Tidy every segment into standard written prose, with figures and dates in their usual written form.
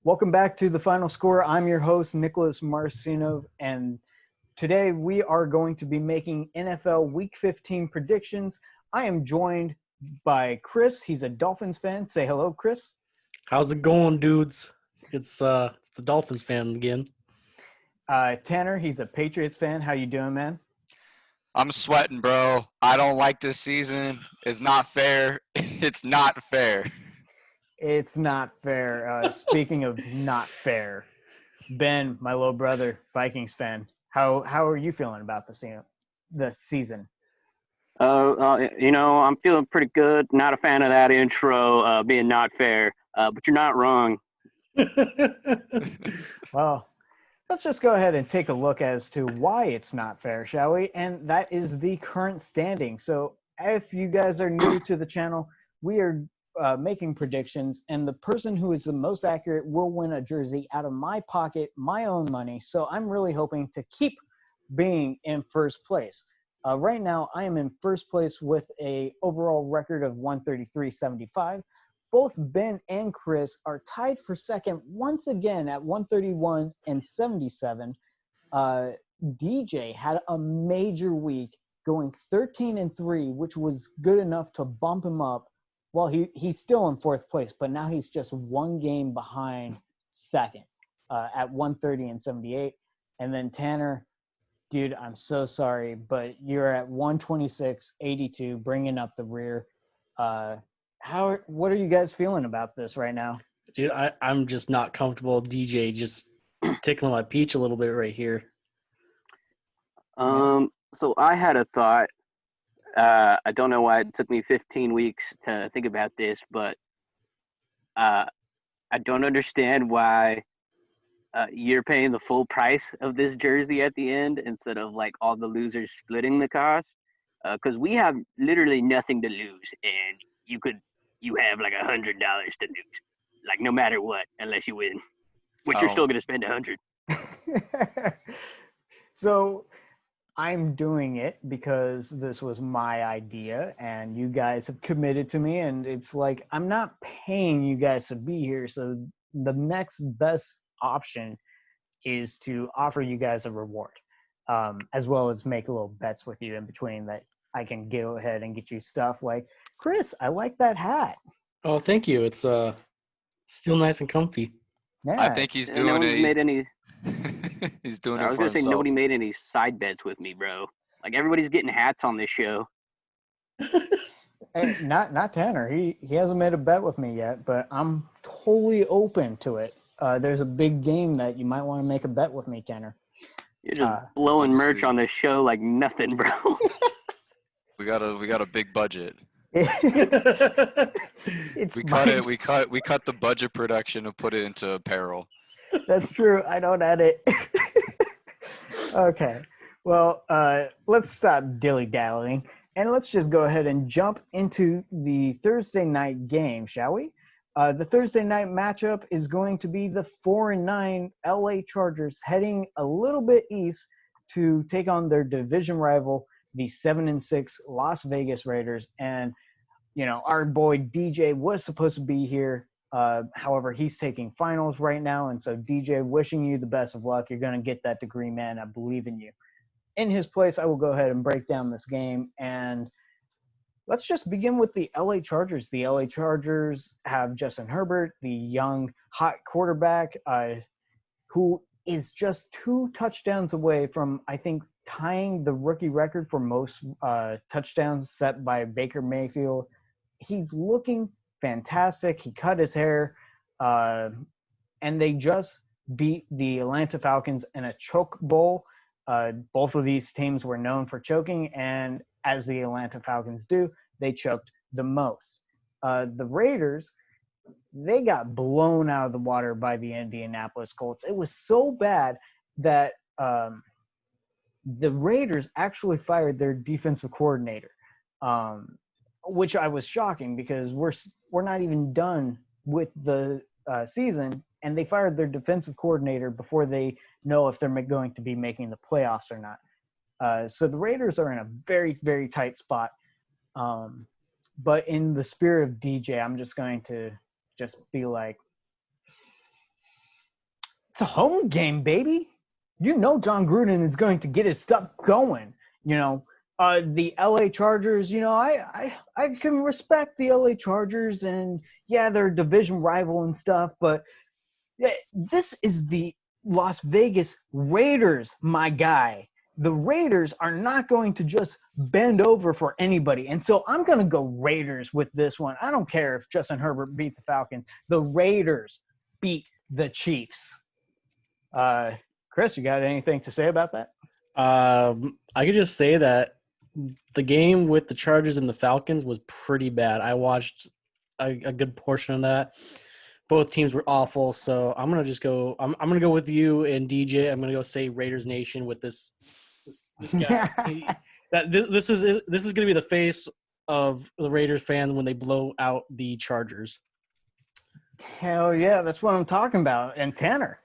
Welcome back to The Final Score. I'm your host, Nicholas Marcinov, and today we are going to be making NFL Week 15 predictions. I am joined by Chris. He's a Dolphins fan. Say hello, Chris. How's it going, dudes? It's the Dolphins fan again. Tanner, he's a Patriots fan. How you doing, man? I'm sweating, bro. I don't like this season. It's not fair. It's not fair. It's not fair. Speaking of not fair, Ben, my little brother, Vikings fan. How are you feeling about the season? I'm feeling pretty good. Not a fan of that intro being not fair, but you're not wrong. Well, let's just go ahead and take a look as to why it's not fair, shall we? And that is the current standing. So if you guys are new to the channel, we are making predictions, and the person who is the most accurate will win a jersey out of my pocket, my own money. So I'm really hoping to keep being in first place. Right now, I am in first place with a overall record of 133.75. Both Ben and Chris are tied for second once again at 131.77. DJ had a major week going 13-3, which was good enough to bump him up. Well, he's still in fourth place, but now he's just one game behind second at 130.78. And then Tanner, dude, I'm so sorry, but you're at 126.82, bringing up the rear. What are you guys feeling about this right now? Dude, I'm just not comfortable. DJ just tickling my peach a little bit right here. So I had a thought. I don't know why it took me 15 weeks to think about this, but I don't understand why you're paying the full price of this jersey at the end instead of like all the losers splitting the cost. Because we have literally nothing to lose, and you have like $100 to lose, like no matter what, unless you win, which you're still gonna spend $100. So I'm doing it because this was my idea and you guys have committed to me, and it's like I'm not paying you guys to be here. So the next best option is to offer you guys a reward, as well as make a little bets with you in between that I can go ahead and get you stuff like, Chris, I like that hat. Oh, thank you. It's still nice and comfy. Yeah. I think he's doing it. He's doing it for himself. I was gonna say nobody made any side bets with me, bro. Like everybody's getting hats on this show. Hey, not Tanner. He hasn't made a bet with me yet, but I'm totally open to it. There's a big game that you might want to make a bet with me, Tanner. You're just blowing merch on this show like nothing, bro. We got a big budget. We cut the budget production and put it into apparel. That's true. I don't edit. Okay. Well, let's stop dilly-dallying, and let's just go ahead and jump into the Thursday night game, shall we? The Thursday night matchup is going to be the 4-9 LA Chargers heading a little bit east to take on their division rival, the 7-6 Las Vegas Raiders. And, our boy DJ was supposed to be here. However, he's taking finals right now. And so, DJ, wishing you the best of luck. You're going to get that degree, man. I believe in you. In his place, I will go ahead and break down this game. And let's just begin with the LA Chargers. The LA Chargers have Justin Herbert, the young, hot quarterback, who is just 2 touchdowns away from, I think, tying the rookie record for most touchdowns set by Baker Mayfield. He's looking fantastic. He cut his hair, and they just beat the Atlanta Falcons in a choke bowl. Both of these teams were known for choking, and as the Atlanta Falcons do, they choked the most. The Raiders, they got blown out of the water by the Indianapolis Colts. It was so bad that the Raiders actually fired their defensive coordinator, which I was shocking because we're not even done with the season, and they fired their defensive coordinator before they know if they're going to be making the playoffs or not. So the Raiders are in a very, very tight spot. But in the spirit of DJ, I'm just going to just be like, It's a home game, baby. You know John Gruden is going to get his stuff going. The LA Chargers, I can respect the LA Chargers, and yeah, they're a division rival and stuff, but this is the Las Vegas Raiders, my guy. The Raiders are not going to just bend over for anybody. And so I'm going to go Raiders with this one. I don't care if Justin Herbert beat the Falcons. The Raiders beat the Chiefs. Chris, you got anything to say about that? I could just say that the game with the Chargers and the Falcons was pretty bad. I watched a good portion of that. Both teams were awful, so I'm gonna just go. I'm gonna go with you and DJ. I'm gonna go say Raiders Nation with this guy. This is gonna be the face of the Raiders fans when they blow out the Chargers. Hell yeah, that's what I'm talking about. And Tanner.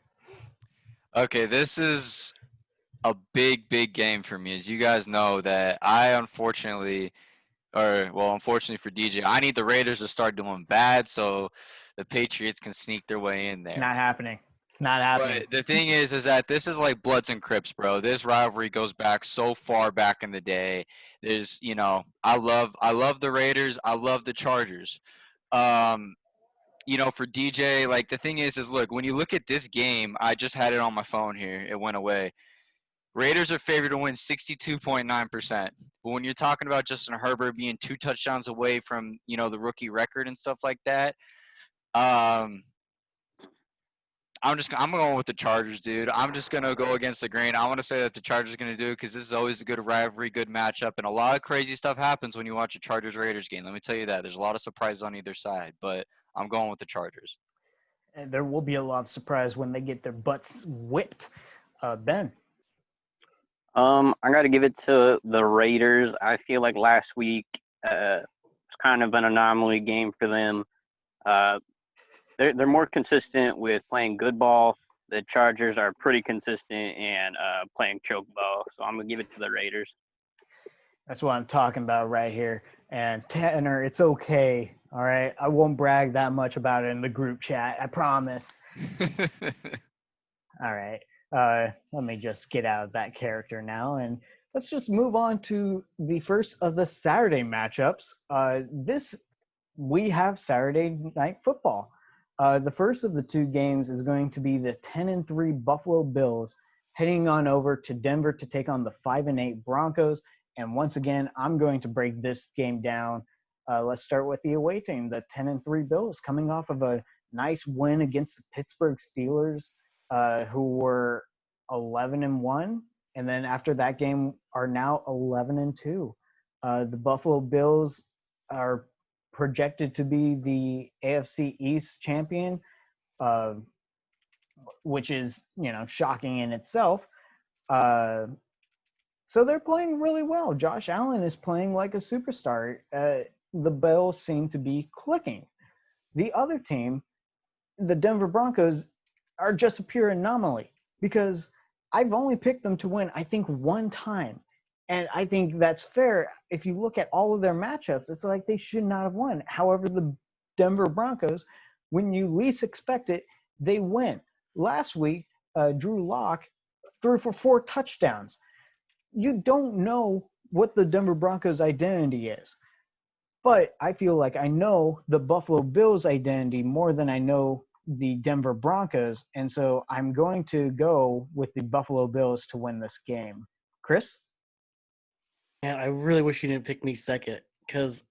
Okay, this is a big game for me. As you guys know, that I unfortunately for DJ, I need the Raiders to start doing bad so the Patriots can sneak their way in there. Not happening. It's not happening. But the thing is that this is like Bloods and Crips, bro. This rivalry goes back so far back in the day. There's, I love the Raiders. I love the Chargers. For DJ, like the thing is look, when you look at this game, I just had it on my phone here. It went away. Raiders are favored to win 62.9%. But when you're talking about Justin Herbert being 2 touchdowns away from, the rookie record and stuff like that, I'm going with the Chargers, dude. I'm just going to go against the grain. I want to say that the Chargers are going to do it because this is always a good rivalry, good matchup, and a lot of crazy stuff happens when you watch a Chargers-Raiders game. Let me tell you that. There's a lot of surprises on either side, but I'm going with the Chargers. And there will be a lot of surprise when they get their butts whipped. Ben? I got to give it to the Raiders. I feel like last week was kind of an anomaly game for them. They're more consistent with playing good ball. The Chargers are pretty consistent and playing choke ball. So I'm going to give it to the Raiders. That's what I'm talking about right here. And Tanner, it's okay. All right. I won't brag that much about it in the group chat. I promise. All right. Let me just get out of that character now, and let's just move on to the first of the Saturday matchups. We have Saturday night football. The first of the 2 games is going to be the 10-3 Buffalo Bills heading on over to Denver to take on the 5-8 Broncos. And once again, I'm going to break this game down. Let's start with the away team, the 10-3 Bills, coming off of a nice win against the Pittsburgh Steelers, who were 11-1, and then after that game are now 11-2. The Buffalo Bills are projected to be the AFC East champion, which is shocking in itself. So they're playing really well. Josh Allen is playing like a superstar. The Bills seem to be clicking. The other team, the Denver Broncos, are just a pure anomaly because I've only picked them to win, I think, 1 time. And I think that's fair. If you look at all of their matchups, it's like they should not have won. However, the Denver Broncos, when you least expect it, they win. Last week, Drew Lock threw for 4 touchdowns. You don't know what the Denver Broncos' identity is. But I feel like I know the Buffalo Bills' identity more than I know the Denver Broncos, and so I'm going to go with the Buffalo Bills to win this game. Chris? Man, I really wish you didn't pick me second because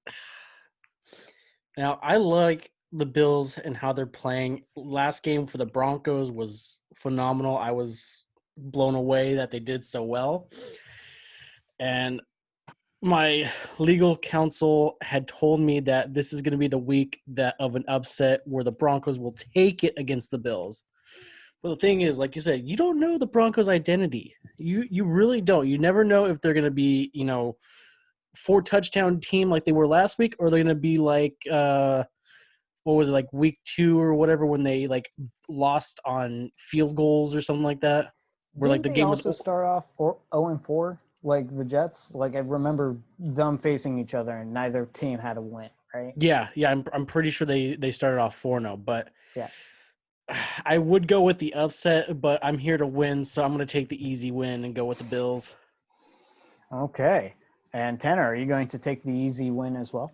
now I like the Bills and how they're playing. Last game for the Broncos was phenomenal. I was blown away that they did so well. And my legal counsel had told me that this is going to be the week of an upset where the Broncos will take it against the Bills. But the thing is, like you said, you don't know the Broncos' identity. You really don't. You never know if they're going to be, 4 touchdown team like they were last week, or they're going to be like, what was it, like week 2 or whatever, when they like lost on field goals or something like that. Where Didn't like the they game also was start off 0-4, like the Jets. Like I remember them facing each other, and neither team had a win, right? Yeah. I'm pretty sure they started off 4-0, but yeah. I would go with the upset, but I'm here to win, so I'm going to take the easy win and go with the Bills. Okay. And Tanner, are you going to take the easy win as well?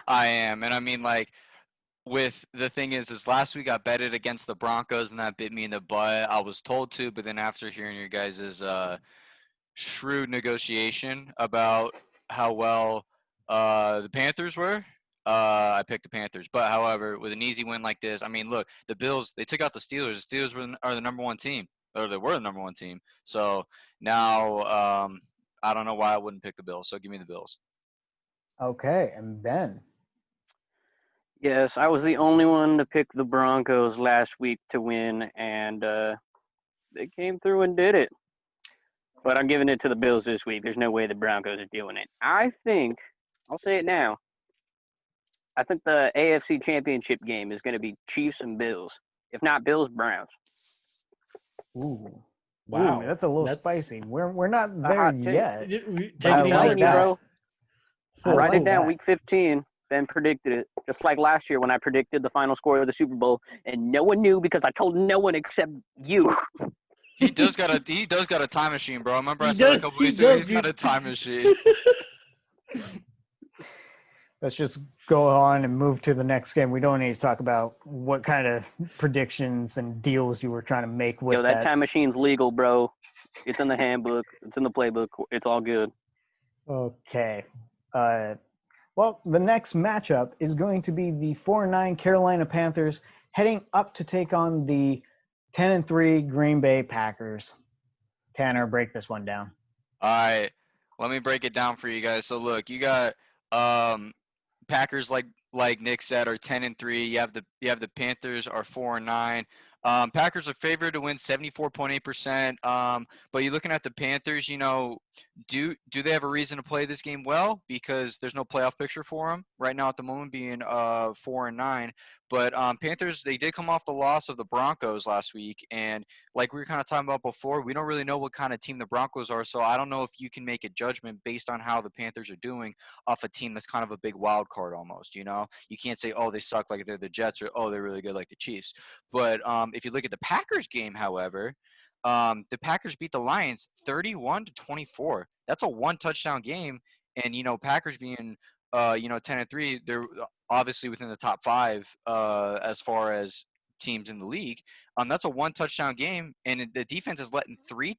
I am. And I mean, like, with the thing is last week I betted against the Broncos, and that bit me in the butt. I was told to, but then after hearing your guys' shrewd negotiation about how well the Panthers were, I picked the Panthers. But however, with an easy win like this, I mean, look, the Bills, they took out the Steelers. The Steelers are the number one team, or they were the number one team. So now I don't know why I wouldn't pick the Bills. So give me the Bills. Okay. And Ben? Yes, I was the only one to pick the Broncos last week to win, and they came through and did it. But I'm giving it to the Bills this week. There's no way the Broncos are doing it. I think, I'll say it now, I think the AFC Championship game is going to be Chiefs and Bills. If not Bills, Browns. Ooh. Wow. Ooh, that's a little spicy. We're not there hot take. yet. Take I it like easy, Telling you, that. bro. I Write like it down. that. Week 15. Ben predicted it, just like last year when I predicted the final score of the Super Bowl, and no one knew because I told no one except you. He does got a time machine, bro. I remember I He said a does, couple he weeks ago does, he's got dude. a time machine. Let's just go on and move to the next game. We don't need to talk about what kind of predictions and deals you were trying to make with Yo, that time machine's legal, bro. It's in the handbook. It's in the playbook. It's all good. Okay. Well, the next matchup is going to be the 4-9 Carolina Panthers heading up to take on the 10-3 Green Bay Packers. Tanner, break this one down. All right, let me break it down for you guys. So look, you got Packers like Nick said are 10-3. You have the Panthers are 4-9. Packers are favored to win 74.8%. But you're looking at the Panthers, you know, do they have a reason to play this game well? Because there's no playoff picture for them right now at the moment, being 4-9. But Panthers, they did come off the loss of the Broncos last week, and like we were kind of talking about before, we don't really know what kind of team the Broncos are. So I don't know if you can make a judgment based on how the Panthers are doing off a team that's kind of a big wild card almost. You know, you can't say, oh, they suck like they're the Jets, or oh, they're really good like the Chiefs. But if you look at the Packers game, however, the Packers beat the Lions 31-24. That's a one touchdown game, and you know, Packers being 10-3, they're obviously within the top 5 as far as teams in the league. That's a one touchdown game, and the defense is letting three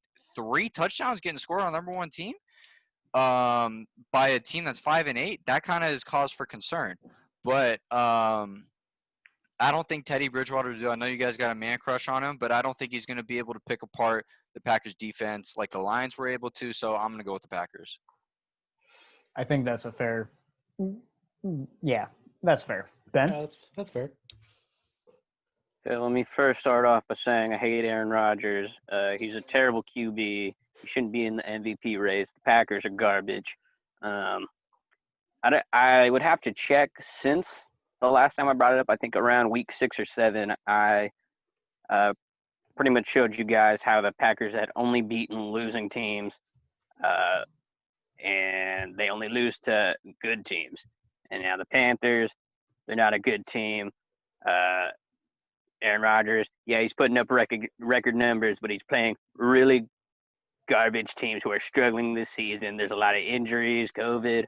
touchdowns getting scored on the number one team by a team that's 5-8. That kind of is cause for concern. But I don't think Teddy Bridgewater will do. I know you guys got a man crush on him, but I don't think he's going to be able to pick apart the Packers defense like the Lions were able to. So I'm going to go with the Packers. I think that's a fair. Yeah, that's fair. Ben? That's fair. Okay, let me first start off by saying I hate Aaron Rodgers. He's a terrible QB. He shouldn't be in the MVP race. The Packers are garbage. I would have to check since the last time I brought it up. I think around week 6 or 7, I pretty much showed you guys how the Packers had only beaten losing teams, and they only lose to good teams. And now the Panthers, they're not a good team. Aaron Rodgers, yeah, he's putting up record numbers, but he's playing really garbage teams who are struggling this season. There's a lot of injuries, COVID.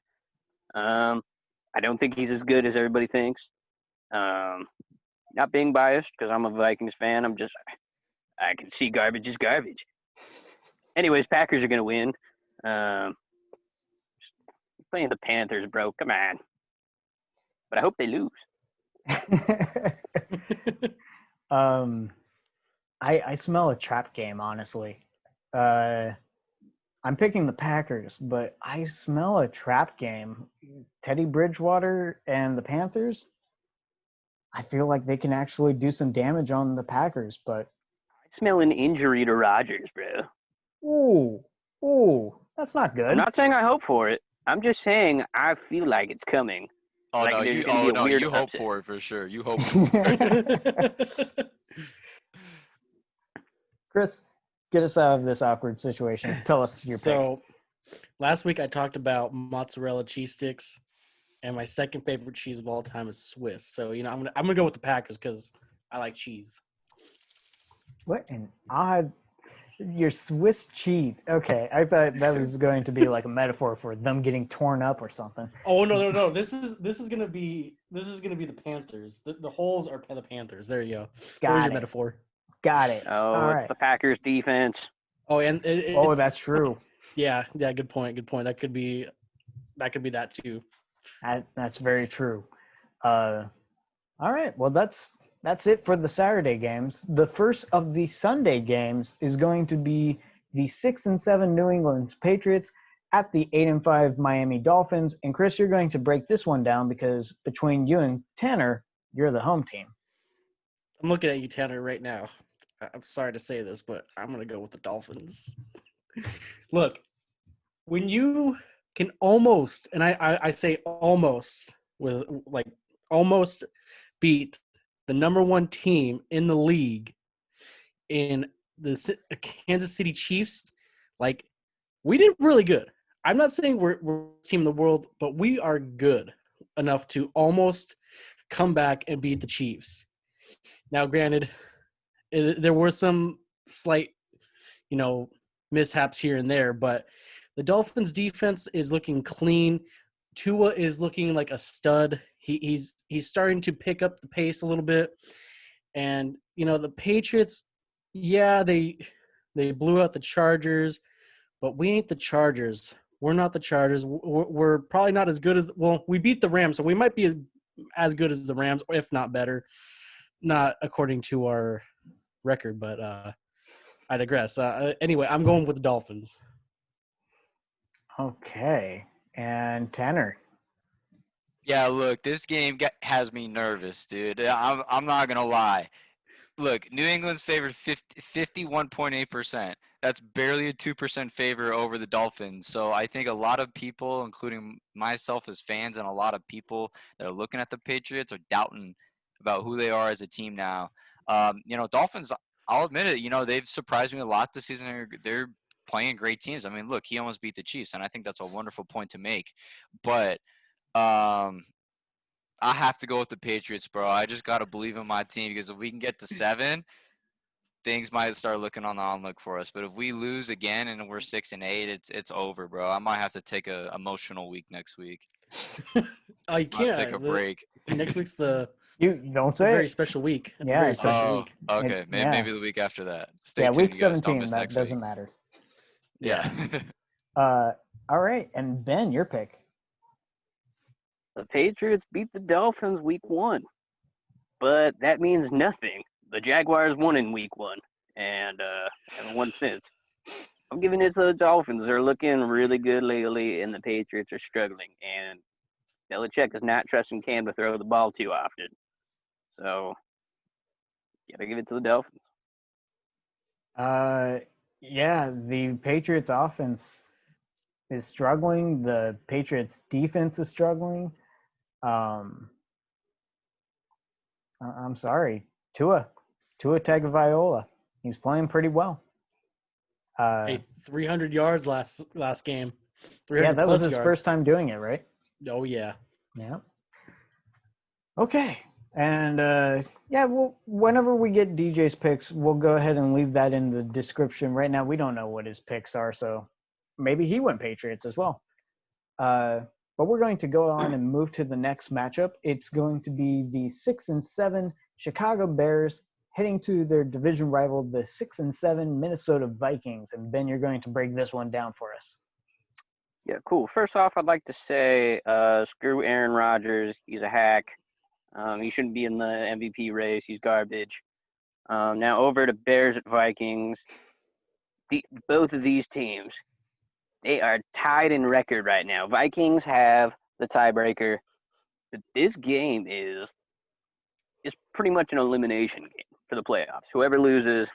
I don't think he's as good as everybody thinks. Not being biased because I'm a Vikings fan. I can see garbage is garbage. Anyways, Packers are going to win. Playing the Panthers, bro. Come on. But I hope they lose. I smell a trap game, honestly. I'm picking the Packers, but I smell a trap game. Teddy Bridgewater and the Panthers, I feel like they can actually do some damage on the Packers, but I smell an injury to Rodgers, bro. Ooh, that's not good. I'm not saying I hope for it. I'm just saying I feel like it's coming. Oh like no, you hope upset. for it for sure. You hope for it. Chris, get us out of this awkward situation. Tell us your pick. So, last week I talked about mozzarella cheese sticks, and my second favorite cheese of all time is Swiss. So, you know, I'm gonna go with the Packers because I like cheese. What an odd. Your Swiss cheese. Okay, I thought that was going to be like a metaphor for them getting torn up or something. Oh no! This is gonna be the Panthers. The holes are the Panthers. There you go. There's your metaphor. Got it. Oh, All it's right. the Packers defense. Oh, and Oh, that's true. Yeah. Good point. That could be that too. That's very true. All right. Well, that's it for the Saturday games. The first of the Sunday games is going to be the 6-7 New England Patriots at the 8-5 Miami Dolphins. And Chris, you're going to break this one down because between you and Tanner, you're the home team. I'm looking at you, Tanner, right now. I'm sorry to say this, but I'm going to go with the Dolphins. Look, when you can almost, and I say almost, with like almost beat the number one team in the league in the Kansas City Chiefs, like, we did really good. I'm not saying we're the team in the world, but we are good enough to almost come back and beat the Chiefs. Now, granted, there were some slight, mishaps here and there, but the Dolphins' defense is looking clean. Tua is looking like a stud. He's starting to pick up the pace a little bit. And, the Patriots, yeah, they blew out the Chargers, but we ain't the Chargers. We're not the Chargers. We're probably not as good as – well, we beat the Rams, so we might be as good as the Rams, if not better. Not according to our record, but I digress. Anyway, I'm going with the Dolphins. Okay. And Tanner. Yeah, look, this game has me nervous, dude. I'm not going to lie. Look, New England's favored 51.8%. That's barely a 2% favor over the Dolphins. So I think a lot of people, including myself as fans and a lot of people that are looking at the Patriots, are doubting about who they are as a team now. Dolphins, I'll admit it, they've surprised me a lot this season. They're playing great teams. I mean, look, he almost beat the Chiefs, and I think that's a wonderful point to make. But I have to go with the Patriots, bro. I just got to believe in my team because if we can get to 7, things might start looking on the onlook for us. But if we lose again and we're 6-8, it's over, bro. I might have to take a emotional week next week. Oh, you can't take a break. Next week's the you don't say very special week. It's a very special week. Okay, maybe the week after that. Stay tuned, week you guys. 17. Don't That doesn't week. matter. Yeah. All right, and Ben, your pick. The Patriots beat the Dolphins week 1, but that means nothing. The Jaguars won in week 1, and haven't won since. I'm giving it to the Dolphins. They're looking really good lately, and the Patriots are struggling. And Belichick is not trusting Cam to throw the ball too often. So, gotta give it to the Dolphins. Yeah, the Patriots offense is struggling. The Patriots defense is struggling. I'm sorry, Tua Tagovailoa. He's playing pretty well. 300 yards last game. Yeah, that was his first time doing it, right? Oh yeah. Yeah. Okay, and well, whenever we get DJ's picks, we'll go ahead and leave that in the description. Right now, we don't know what his picks are, so maybe he went Patriots as well. But we're going to go on and move to the next matchup. It's going to be the 6-7 Chicago Bears heading to their division rival, the 6-7 Minnesota Vikings. And Ben, you're going to break this one down for us. Yeah, cool. First off, I'd like to say screw Aaron Rodgers. He's a hack. He shouldn't be in the MVP race. He's garbage. Now over to Bears at Vikings. Both of these teams, they are tied in record right now. Vikings have the tiebreaker, but this game is pretty much an elimination game for the playoffs. Whoever loses,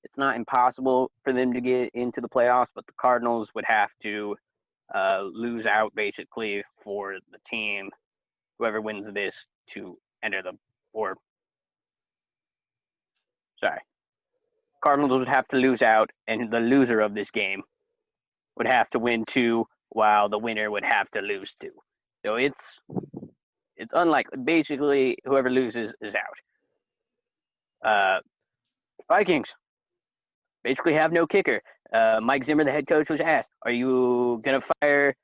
it's not impossible for them to get into the playoffs, but the Cardinals would have to lose out basically for the team, whoever wins this, to enter Cardinals would have to lose out, and the loser of this game would have to win 2, while the winner would have to lose 2. So it's unlikely. Basically, whoever loses is out. Vikings basically have no kicker. Mike Zimmer, the head coach, was asked, "Are you gonna fire,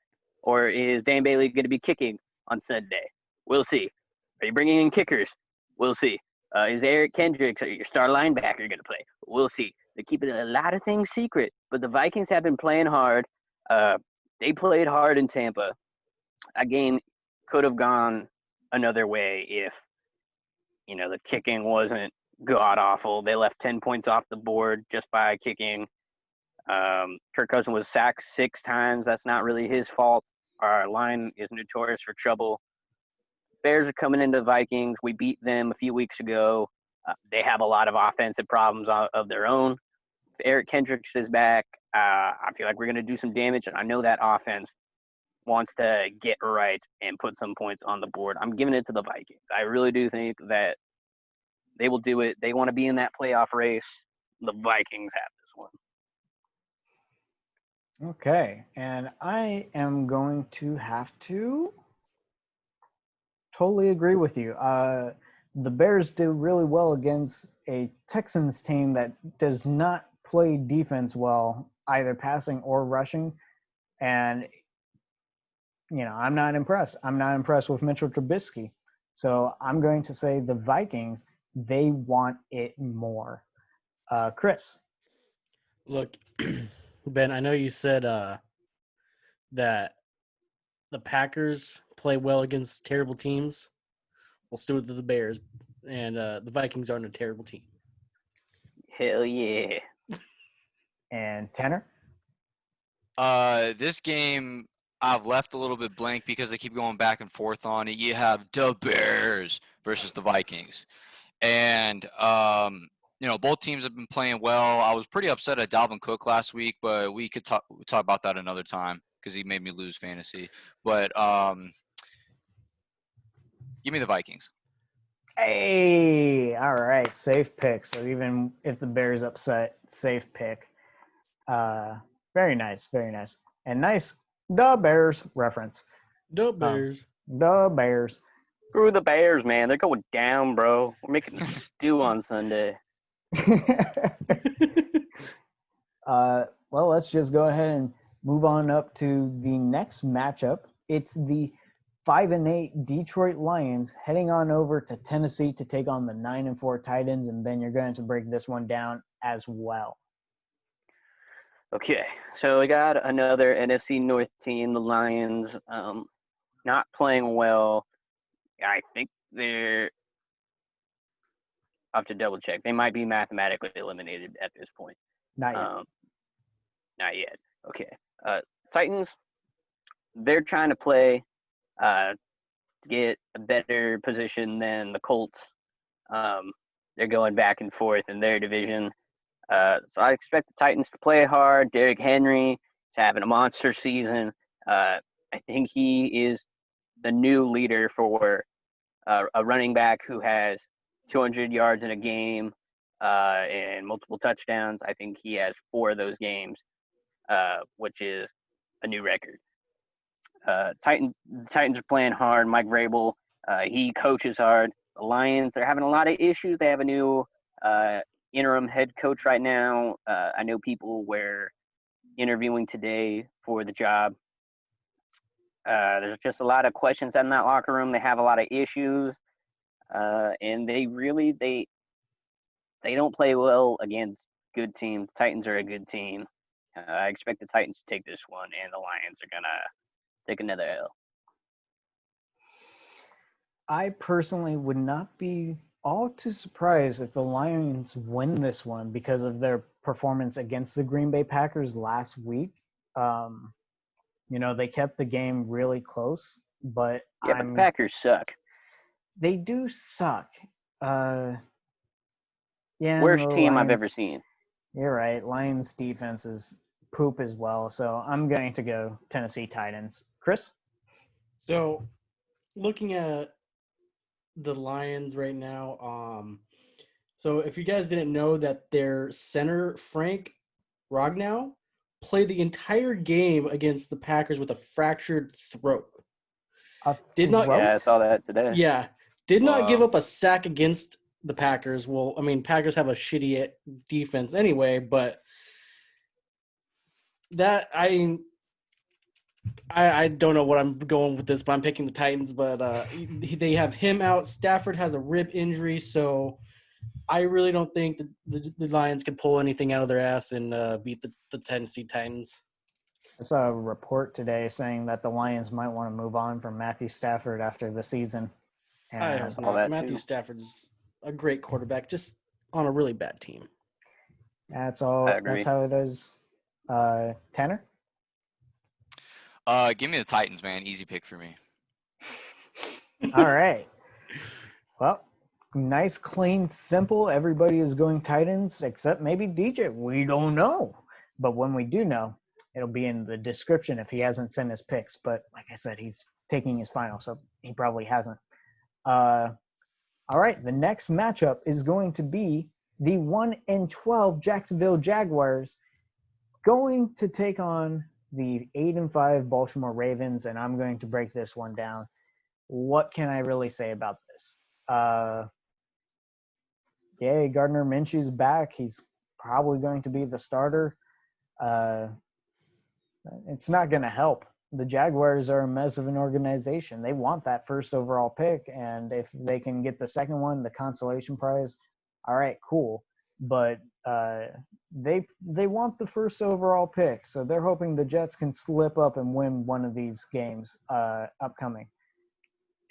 or is Dan Bailey going to be kicking on Sunday?" We'll see. Are you bringing in kickers? We'll see. Is Eric Kendricks, your star linebacker, going to play? We'll see. They're keeping a lot of things secret, but the Vikings have been playing hard. They played hard in Tampa. A game could have gone another way if, the kicking wasn't god awful. They left 10 points off the board just by kicking. Kirk Cousins was sacked 6 times. That's not really his fault. Our line is notorious for trouble. Bears are coming into the Vikings. We beat them a few weeks ago. They have a lot of offensive problems of their own. If Eric Kendricks is back, I feel like we're going to do some damage, and I know that offense wants to get right and put some points on the board. I'm giving it to the Vikings. I really do think that they will do it. They want to be in that playoff race. The Vikings have this one. Okay, and I am going to have to totally agree with you. The Bears did really well against a Texans team that does not play defense well, either passing or rushing. And, I'm not impressed. I'm not impressed with Mitchell Trubisky. So I'm going to say the Vikings, they want it more. Chris. Look, Ben, I know you said that the Packers play well against terrible teams. We'll stick with the Bears, and the Vikings aren't a terrible team. Hell yeah. And Tanner? This game I've left a little bit blank because I keep going back and forth on it. You have the Bears versus the Vikings. And, both teams have been playing well. I was pretty upset at Dalvin Cook last week, but we could talk about that another time because he made me lose fantasy. But give me the Vikings. Hey, all right, safe pick. So even if the Bears upset, safe pick. Very nice, very nice. And nice, the Bears reference. The Bears. The Bears. Screw the Bears, man. They're going down, bro. We're making stew on Sunday. Well, let's just go ahead and move on up to the next matchup. It's the 5-8 Detroit Lions heading on over to Tennessee to take on the 9-4 Titans, and Ben, you're going to break this one down as well. Okay, so we got another NFC North team, the Lions, not playing well. I think they're – I have to double check. They might be mathematically eliminated at this point. Not yet. Not yet. Okay. Titans, they're trying to play to get a better position than the Colts. They're going back and forth in their division. So I expect the Titans to play hard. Derrick Henry is having a monster season. I think he is the new leader for a running back who has 200 yards in a game and multiple touchdowns. I think he has 4 of those games, which is a new record. Titans are playing hard. Mike Vrabel, he coaches hard. The Lions, they're having a lot of issues. They have a new interim head coach right now. I know people were interviewing today for the job. There's just a lot of questions in that locker room. They have a lot of issues, and they don't play well against good teams. Titans are a good team. I expect the Titans to take this one, and the Lions are gonna take another L. I personally would not be all too surprised if the Lions win this one because of their performance against the Green Bay Packers last week. They kept the game really close, but but the Packers suck. They do suck. Worst team I've ever seen. You're right. Lions defense is poop as well. So I'm going to go Tennessee Titans. Chris? So looking at the Lions right now, so if you guys didn't know that their center, Frank Ragnow, played the entire game against the Packers with a fractured throat. Yeah, I saw that today. Yeah. Did not give up a sack against the Packers. Well, I mean, Packers have a shitty defense anyway, but that I don't know what I'm going with this, but I'm picking the Titans. But they have him out. Stafford has a rib injury, so I really don't think the Lions can pull anything out of their ass and beat the Tennessee Titans. I saw a report today saying that the Lions might want to move on from Matthew Stafford after the season. I And hope all not. that Matthew too. Stafford's a great quarterback, just on a really bad team. that's all. I agree. That's how it is. Tanner? Give me the Titans, man. Easy pick for me. All right. Well, nice, clean, simple. Everybody is going Titans except maybe DJ. We don't know. But when we do know, it'll be in the description if he hasn't sent his picks. But like I said, he's taking his final, so he probably hasn't. All right. The next matchup is going to be the 1-12 Jacksonville Jaguars going to take on the 8-5 Baltimore Ravens, and I'm going to break this one down. What can I really say about this? Yay, Gardner Minshew's back. He's probably going to be the starter. It's not going to help. The Jaguars are a mess of an organization. They want that first overall pick, and if they can get the second one, the consolation prize, all right, cool. But they want the first overall pick, so they're hoping the Jets can slip up and win one of these games upcoming.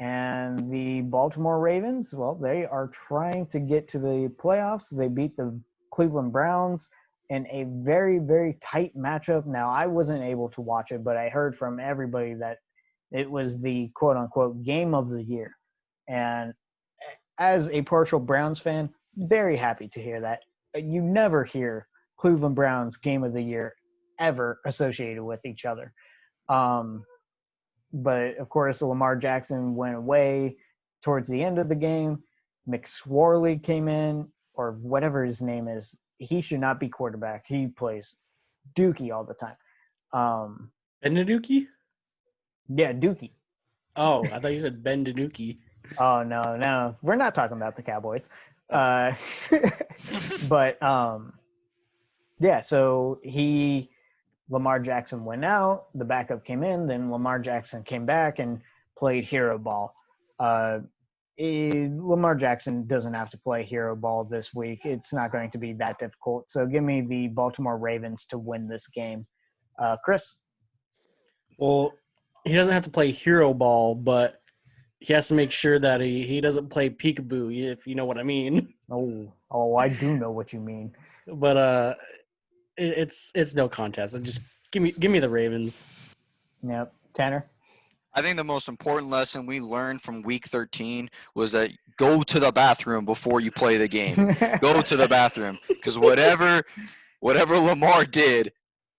And the Baltimore Ravens, well, they are trying to get to the playoffs. They beat the Cleveland Browns in a very, very tight matchup. Now, I wasn't able to watch it, but I heard from everybody that it was the quote-unquote game of the year. And as a partial Browns fan, very happy to hear that. You never hear Cleveland Browns game of the year ever associated with each other. But, of course, Lamar Jackson went away towards the end of the game. McSorley came in, or whatever his name is. He should not be quarterback. He plays Dookie all the time. Bendinuki? Yeah, Dookie. Oh, I thought you said Ben-Danuki. Oh, no. We're not talking about the Cowboys. But, yeah, so Lamar Jackson went out, the backup came in, then Lamar Jackson came back and played hero ball. Lamar Jackson doesn't have to play hero ball this week. It's not going to be that difficult. So give me the Baltimore Ravens to win this game. Chris? Well, he doesn't have to play hero ball, but he has to make sure that he doesn't play peekaboo, if you know what I mean. Oh, I do know what you mean. But it's no contest. Just give me the Ravens. Yep. Tanner? I think the most important lesson we learned from week 13 was that go to the bathroom before you play the game. Go to the bathroom, because whatever Lamar did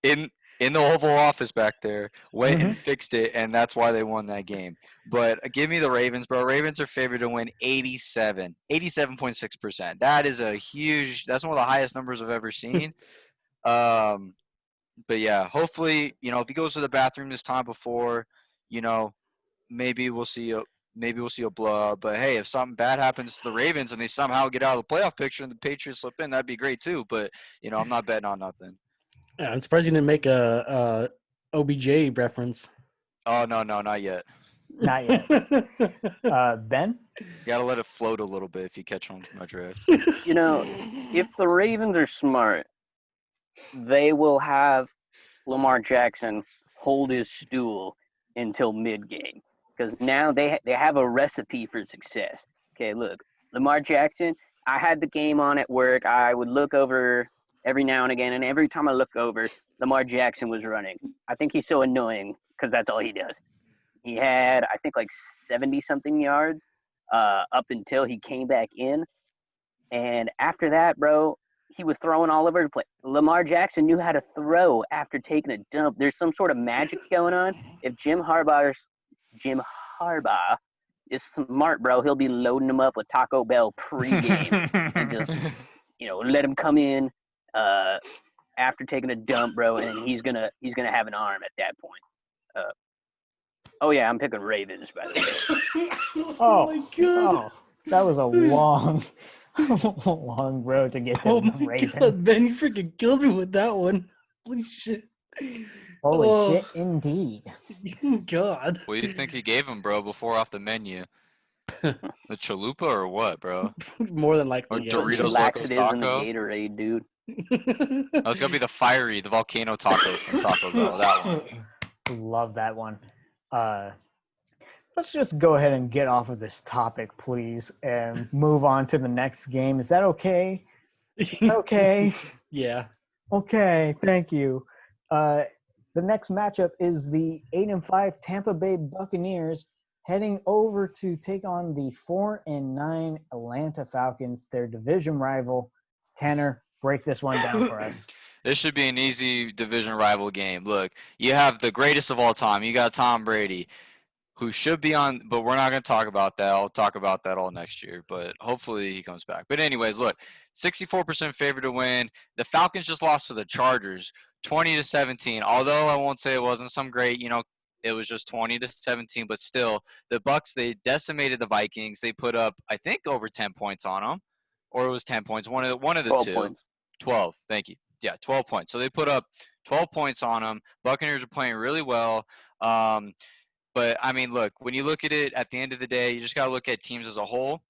in the Oval Office back there, went and fixed it, and that's why they won that game. But give me the Ravens, bro. Ravens are favored to win 87.6%. That is that's one of the highest numbers I've ever seen. But yeah, hopefully, if he goes to the bathroom this time before, maybe we'll see a blowout. But hey, if something bad happens to the Ravens and they somehow get out of the playoff picture and the Patriots slip in, that'd be great too. But I'm not betting on nothing. Yeah, I'm surprised you didn't make a OBJ reference. Oh no, not yet. Not yet. Ben? You gotta let it float a little bit if you catch on to my draft. If the Ravens are smart, they will have Lamar Jackson hold his stool until mid-game, because now they have a recipe for success. Okay, look, Lamar Jackson, I had the game on at work. I would look over every now and again, and every time I look over, Lamar Jackson was running. I think he's so annoying because that's all he does. He had, I think, like 70-something yards up until he came back in. And after that, bro, he was throwing all over the place. Lamar Jackson knew how to throw after taking a dump. There's some sort of magic going on. If Jim Harbaugh is smart, bro, he'll be loading him up with Taco Bell pregame and just, let him come in after taking a dump, bro, and he's gonna have an arm at that point. Oh yeah, I'm picking Ravens, by the way. Oh my god, that was a long Long road to get to Oh the my Ravens. god, Ben, you freaking killed me with that one. Holy shit. Holy Oh, shit, indeed. God. What do you think he gave him, bro, before off the menu? The chalupa or what, bro? More than likely, Or yeah. Doritos Locos Laxatives in the Taco? Gatorade, dude. Oh, it's gonna be the volcano taco from Taco Bell. That one. Love that one. Let's just go ahead and get off of this topic, please, and move on to the next game. Is that okay? Okay. Yeah. Okay, thank you. The next matchup is the 8-5 Tampa Bay Buccaneers heading over to take on the 4-9 Atlanta Falcons, their division rival. Tanner, break this one down for us. This should be an easy division rival game. Look, you have the greatest of all time. You got Tom Brady, who should be on, but we're not going to talk about that. I'll talk about that all next year, but hopefully he comes back. But anyways, look, 64% favorite to win. The Falcons just lost to the Chargers, 20-17. Although I won't say it wasn't some great, it was just 20-17, but still, the Bucs, they decimated the Vikings. They put up, I think, over 10 points on them, or it was 10 points. One of the 12 two. points. 12. Thank you. Yeah, 12 points. So they put up 12 points on them. Buccaneers are playing really well. But, I mean, look, when you look at it at the end of the day, you just got to look at teams as a whole.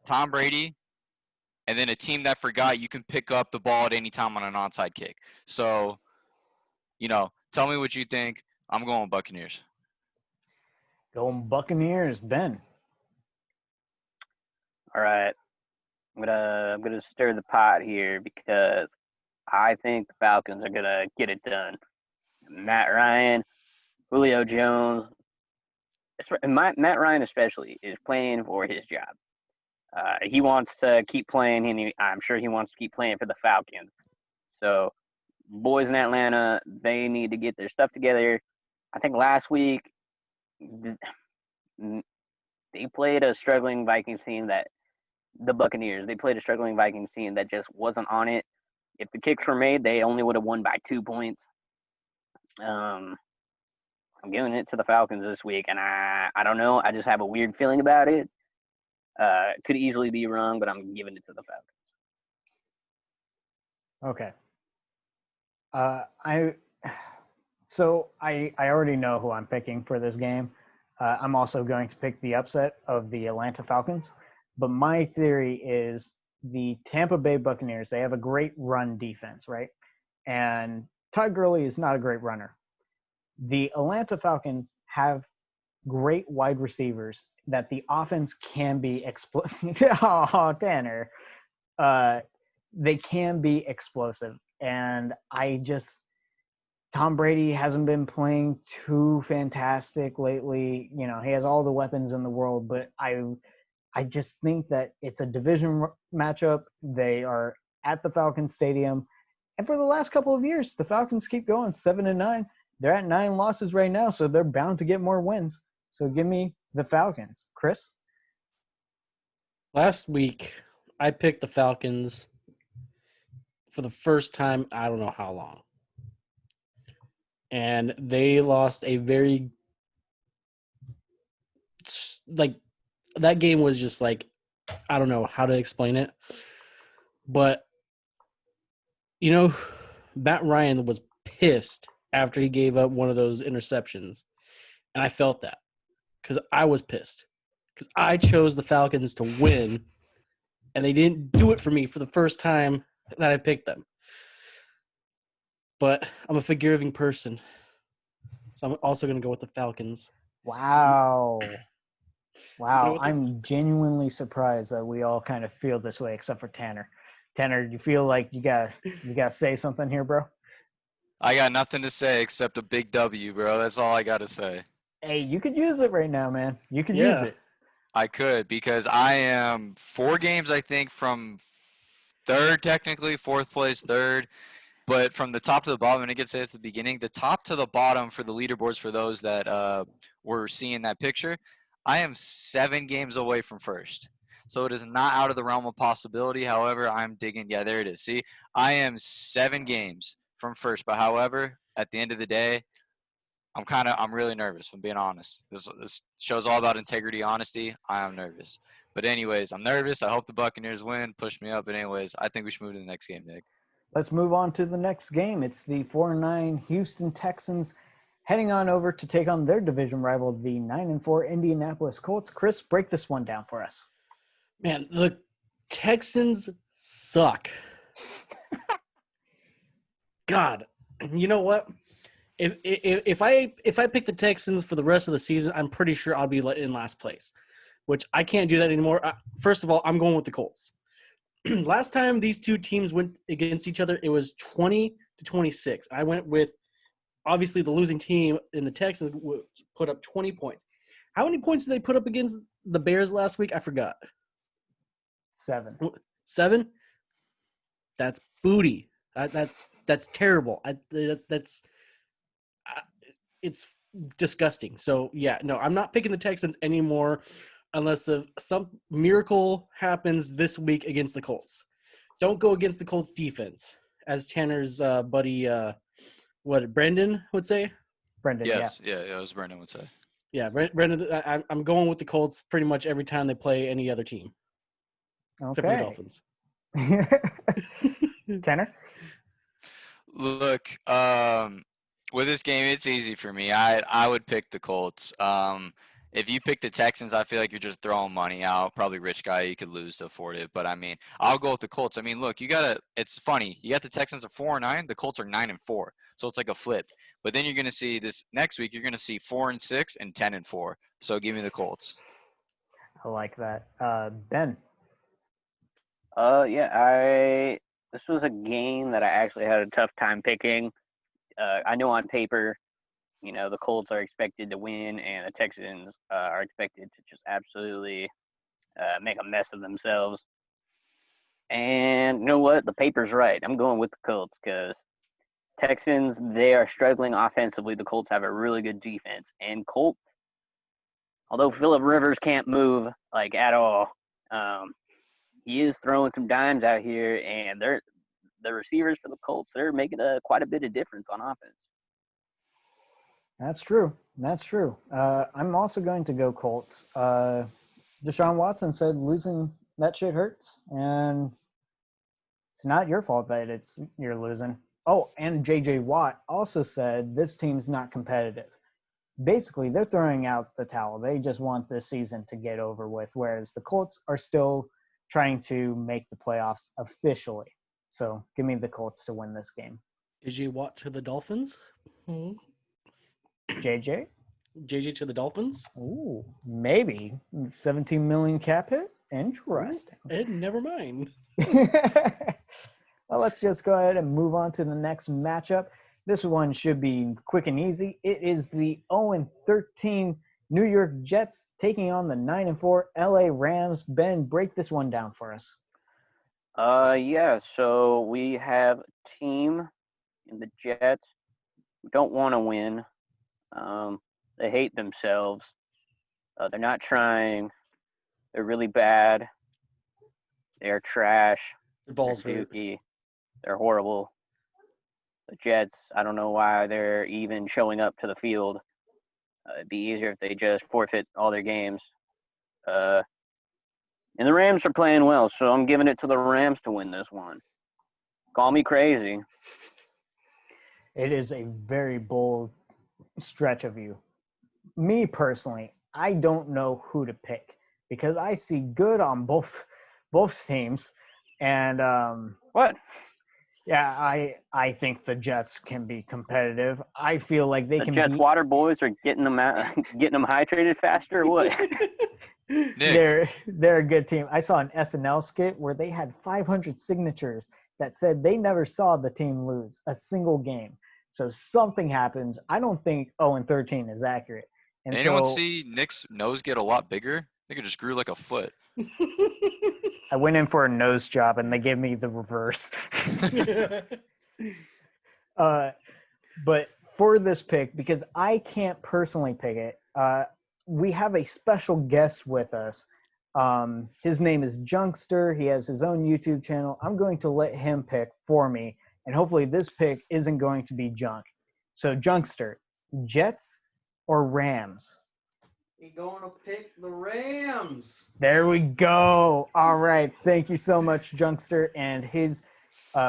Tom Brady, and then a team that forgot you can pick up the ball at any time on an onside kick. So, tell me what you think. I'm going Buccaneers. Going Buccaneers, Ben. All right. I'm gonna stir the pot here because I think the Falcons are gonna get it done. Matt Ryan, Julio Jones, Matt Ryan especially is playing for his job. He wants to keep playing, and I'm sure he wants to keep playing for the Falcons. So, boys in Atlanta, they need to get their stuff together. I think last week they played a struggling Vikings team the Buccaneers, they played a struggling Vikings team that just wasn't on it. If the kicks were made, they only would have won by 2 points. I'm giving it to the Falcons this week, and I don't know. I just have a weird feeling about it. Could easily be wrong, but I'm giving it to the Falcons. Okay. I already know who I'm picking for this game. I'm also going to pick the upset of the Atlanta Falcons. But my theory is the Tampa Bay Buccaneers, they have a great run defense, right? And Todd Gurley is not a great runner. The Atlanta Falcons have great wide receivers that the offense can be Tanner. They can be explosive. And Tom Brady hasn't been playing too fantastic lately. He has all the weapons in the world, but I just think that it's a division matchup. They are at the Falcons Stadium. And for the last couple of years, the Falcons keep going 7-9. They're at 9 losses right now, so they're bound to get more wins. So give me the Falcons. Chris? Last week, I picked the Falcons for the first time, I don't know how long. And they lost a very, that game was just I don't know how to explain it. But, Matt Ryan was pissed after he gave up one of those interceptions. And I felt that because I was pissed because I chose the Falcons to win, and they didn't do it for me for the first time that I picked them. But I'm a forgiving person, so I'm also going to go with the Falcons. Wow. I'm genuinely surprised that we all kind of feel this way except for Tanner. Tanner, do you feel like you got to say something here, bro? I got nothing to say except a big W, bro. That's all I got to say. Hey, you could use it right now, man. You could use it. I could because I am 4 games, I think, from third, technically, 4th place, third. But from the top to the bottom, and I could say it's the beginning, the top to the bottom for the leaderboards for those that were seeing that picture, I am 7 games away from first. So it is not out of the realm of possibility. However, I'm digging. Yeah, there it is. See, I am 7 games from first. But however, at the end of the day, I'm really nervous, if I'm being honest. This show's all about integrity, honesty. I am nervous. But anyways, I'm nervous. I hope the Buccaneers win. Push me up. But anyways, I think we should move to the next game, Nick. Let's move on to the next game. It's the 4-9 Houston Texans heading on over to take on their division rival, the 9-4 Indianapolis Colts. Chris, break this one down for us. Man, the Texans suck. God, you know what? If I pick the Texans for the rest of the season, I'm pretty sure I'll be in last place, which I can't do that anymore. First of all, I'm going with the Colts. Last time these two teams went against each other, it was 20-26. I went with, obviously, the losing team in the Texans put up 20 points. How many points did they put up against the Bears last week? I forgot. 7. 7? That's booty. That's terrible. It's disgusting. So, yeah, no, I'm not picking the Texans anymore unless some miracle happens this week against the Colts. Don't go against the Colts defense, as Tanner's buddy, Brendan would say? Brendan, yes, yeah, it was Brendan would say. Yeah, Brendan, I'm going with the Colts pretty much every time they play any other team. Okay. Except for the Dolphins. Tanner? Look, with this game, it's easy for me. I would pick the Colts. If you pick the Texans, I feel like you're just throwing money out. Probably rich guy, you could lose to afford it. But, I mean, I'll go with the Colts. I mean, look, it's funny. You got the Texans are 4-9. The Colts are 9-4. So it's like a flip. But then you're going to see this next week, you're going to see 4-6 and 10-4. So give me the Colts. I like that. Ben? This was a game that I actually had a tough time picking. I know on paper, the Colts are expected to win, and the Texans are expected to just absolutely make a mess of themselves. And you know what? The paper's right. I'm going with the Colts because Texans, they are struggling offensively. The Colts have a really good defense. And Colts, although Phillip Rivers can't move, at all, he is throwing some dimes out here, and the receivers for the Colts, they're making quite a bit of difference on offense. That's true. I'm also going to go Colts. Deshaun Watson said losing that shit hurts, and it's not your fault that you're losing. Oh, and J.J. Watt also said this team's not competitive. Basically, they're throwing out the towel. They just want this season to get over with, whereas the Colts are still trying to make the playoffs officially. So give me the Colts to win this game. J.J. Watt to the Dolphins? JJ to the Dolphins? Ooh, maybe. 17 million cap hit? Interesting. Never mind. Well, let's just go ahead and move on to the next matchup. This one should be quick and easy. It is the 0-13 New York Jets taking on the 9-4 LA Rams. Ben, break this one down for us. So we have a team in the Jets who don't want to win. They hate themselves. They're not trying. They're really bad. They're trash. The balls they're hurt. dookie. They're horrible. The Jets, I don't know why they're even showing up to the field. It'd be easier if they just forfeit all their games. And the Rams are playing well, so I'm giving it to the Rams to win this one. Call me crazy. It is a very bold stretch of you. Me personally, I don't know who to pick because I see good on both teams, and What? Yeah, I think the Jets can be competitive. I feel like they The can Jets beat. water boys are getting them hydrated faster. Or what? Nick, They're a good team. I saw an SNL skit where they had 500 signatures that said they never saw the team lose a single game. So something happens. I don't think 0-13 is accurate. And anyone so see Nick's nose get a lot bigger? I think it just grew like a foot. I went in for a nose job and they gave me the reverse. But for this pick, because I can't personally pick it, we have a special guest with us. His name is Junkster. He has his own YouTube channel. I'm going to let him pick for me, and hopefully this pick isn't going to be junk. So, Junkster, Jets or Rams? You're going to pick the Rams. There we go. All right. Thank you so much, Junkster. And his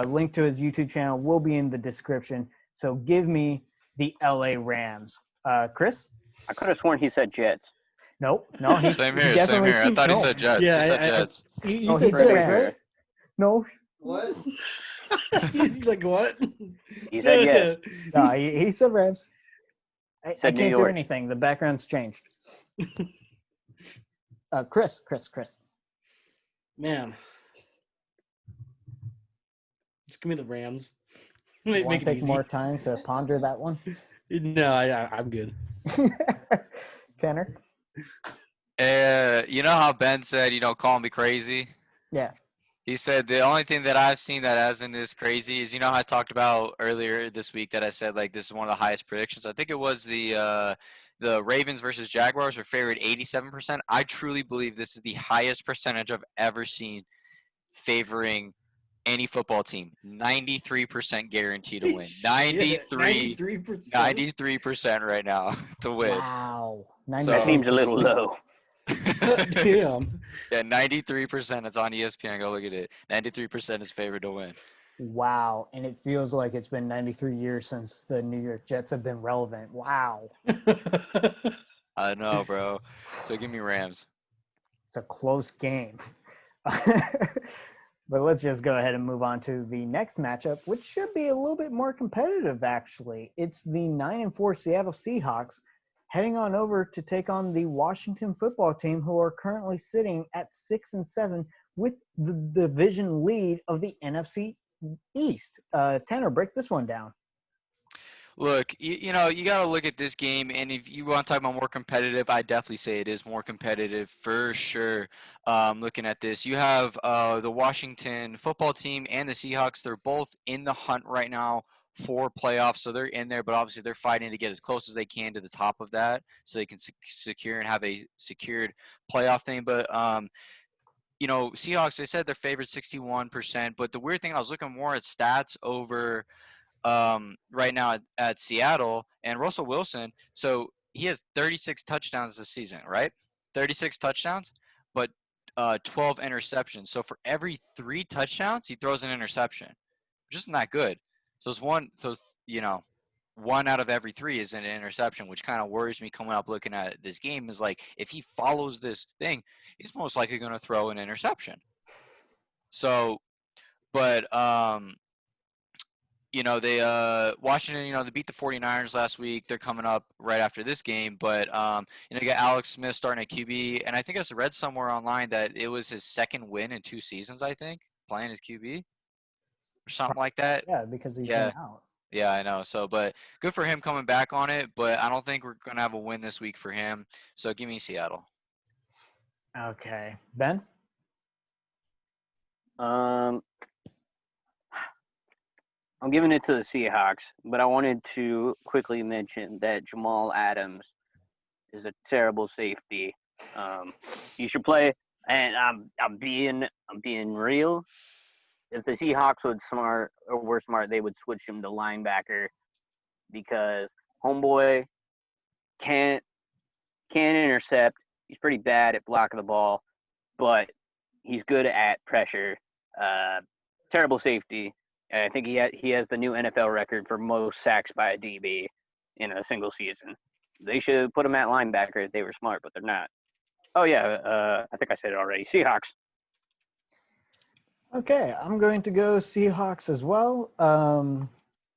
link to his YouTube channel will be in the description. So give me the LA Rams. Chris? I could have sworn he said Jets. Nope. No, he Same he here. definitely. I thought he no. said Jets. Yeah, he said Jets. You No, said he said Jets, Rams. right? No, What? He's like, what? He said yes. no, he said Rams. I Said New can't do York. anything. The background's changed. Chris. Man. Just give me the Rams. Want Make to it take easy. more time to ponder that one? No, I'm good. Tanner? You know how Ben said, call me crazy? Yeah. He said the only thing that I've seen that hasn't this crazy is, how I talked about earlier this week that I said, like, this is one of the highest predictions. I think it was the Ravens versus Jaguars were favored 87%. I truly believe this is the highest percentage I've ever seen favoring any football team. 93% guaranteed to win. 93% right now to win. Wow. That seems a little low. Damn. Yeah, 93%. It's on ESPN. Go look at it. 93% is favored to win. Wow. And it feels like it's been 93 years since the New York Jets have been relevant. Wow. I know, bro. So give me Rams. It's a close game. But let's just go ahead and move on to the next matchup, which should be a little bit more competitive, actually. It's the 9-4 Seattle Seahawks heading on over to take on the Washington football team, who are currently sitting at 6-7 with the division lead of the NFC East. Tanner, break this one down. Look, you got to look at this game, and if you want to talk about more competitive, I definitely say it is more competitive for sure. Looking at this, you have the Washington football team and the Seahawks. They're both in the hunt right now for playoffs, so they're in there, but obviously they're fighting to get as close as they can to the top of that so they can secure and have a secured playoff thing. But Seahawks, they said they're favored 61%, but the weird thing, I was looking more at stats over right now at Seattle, and Russell Wilson, so he has 36 touchdowns this season, right? 36 touchdowns, but 12 interceptions. So for every 3 touchdowns, he throws an interception, which isn't that good. So it's one out of every 3 is an interception, which kind of worries me coming up looking at this game. Is like, if he follows this thing, he's most likely going to throw an interception. So, but they Washington, they beat the 49ers last week. They're coming up right after this game, but you got Alex Smith starting at QB, and I think I read somewhere online that it was his second win in 2 seasons, I think, playing as QB or something like that. Yeah, because he's Yeah. been out. Yeah, I know. So, but good for him coming back on it, but I don't think we're going to have a win this week for him. So give me Seattle. Okay. Ben? I'm giving it to the Seahawks, but I wanted to quickly mention that Jamal Adams is a terrible safety. He should play, and I'm being real. If the Seahawks were smart, they would switch him to linebacker, because homeboy can't intercept. He's pretty bad at blocking the ball, but he's good at pressure. Terrible safety. I think he has the new NFL record for most sacks by a DB in a single season. They should put him at linebacker if they were smart, but they're not. Oh yeah, I think I said it already. Seahawks. Okay, I'm going to go Seahawks as well.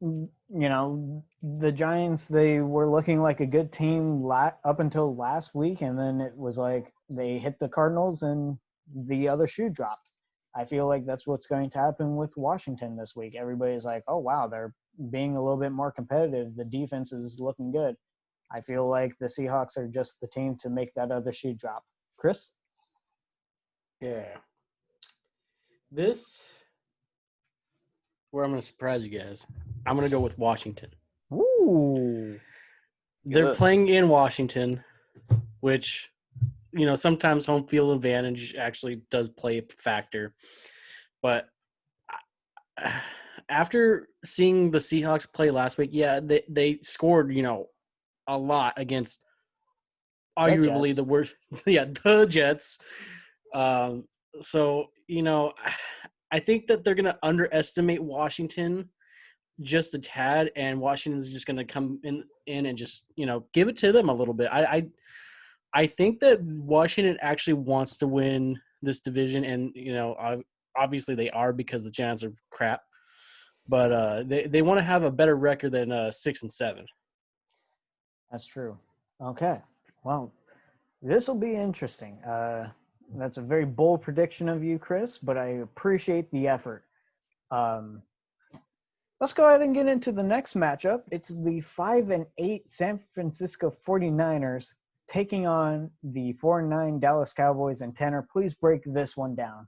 The Giants, they were looking like a good team up until last week, and then it was like they hit the Cardinals and the other shoe dropped. I feel like that's what's going to happen with Washington this week. Everybody's like, oh, wow, they're being a little bit more competitive. The defense is looking good. I feel like the Seahawks are just the team to make that other shoe drop. Chris? Yeah. This, where I'm going to surprise you guys. I'm going to go with Washington. Ooh. They're playing in Washington, which, sometimes home field advantage actually does play a factor. But after seeing the Seahawks play last week, yeah, they scored, a lot against arguably Jets. the worst. Yeah, the Jets. So, I think that they're going to underestimate Washington just a tad, and Washington's just going to come in and just, give it to them a little bit. I think that Washington actually wants to win this division, and, obviously they are because the Giants are crap. But they want to have a better record than 6-7. That's true. Okay. Well, this will be interesting. That's a very bold prediction of you, Chris, but I appreciate the effort. Let's go ahead and get into the next matchup. It's the 5-8 San Francisco 49ers taking on the 4-9 Dallas Cowboys. And Tanner, please break this one down.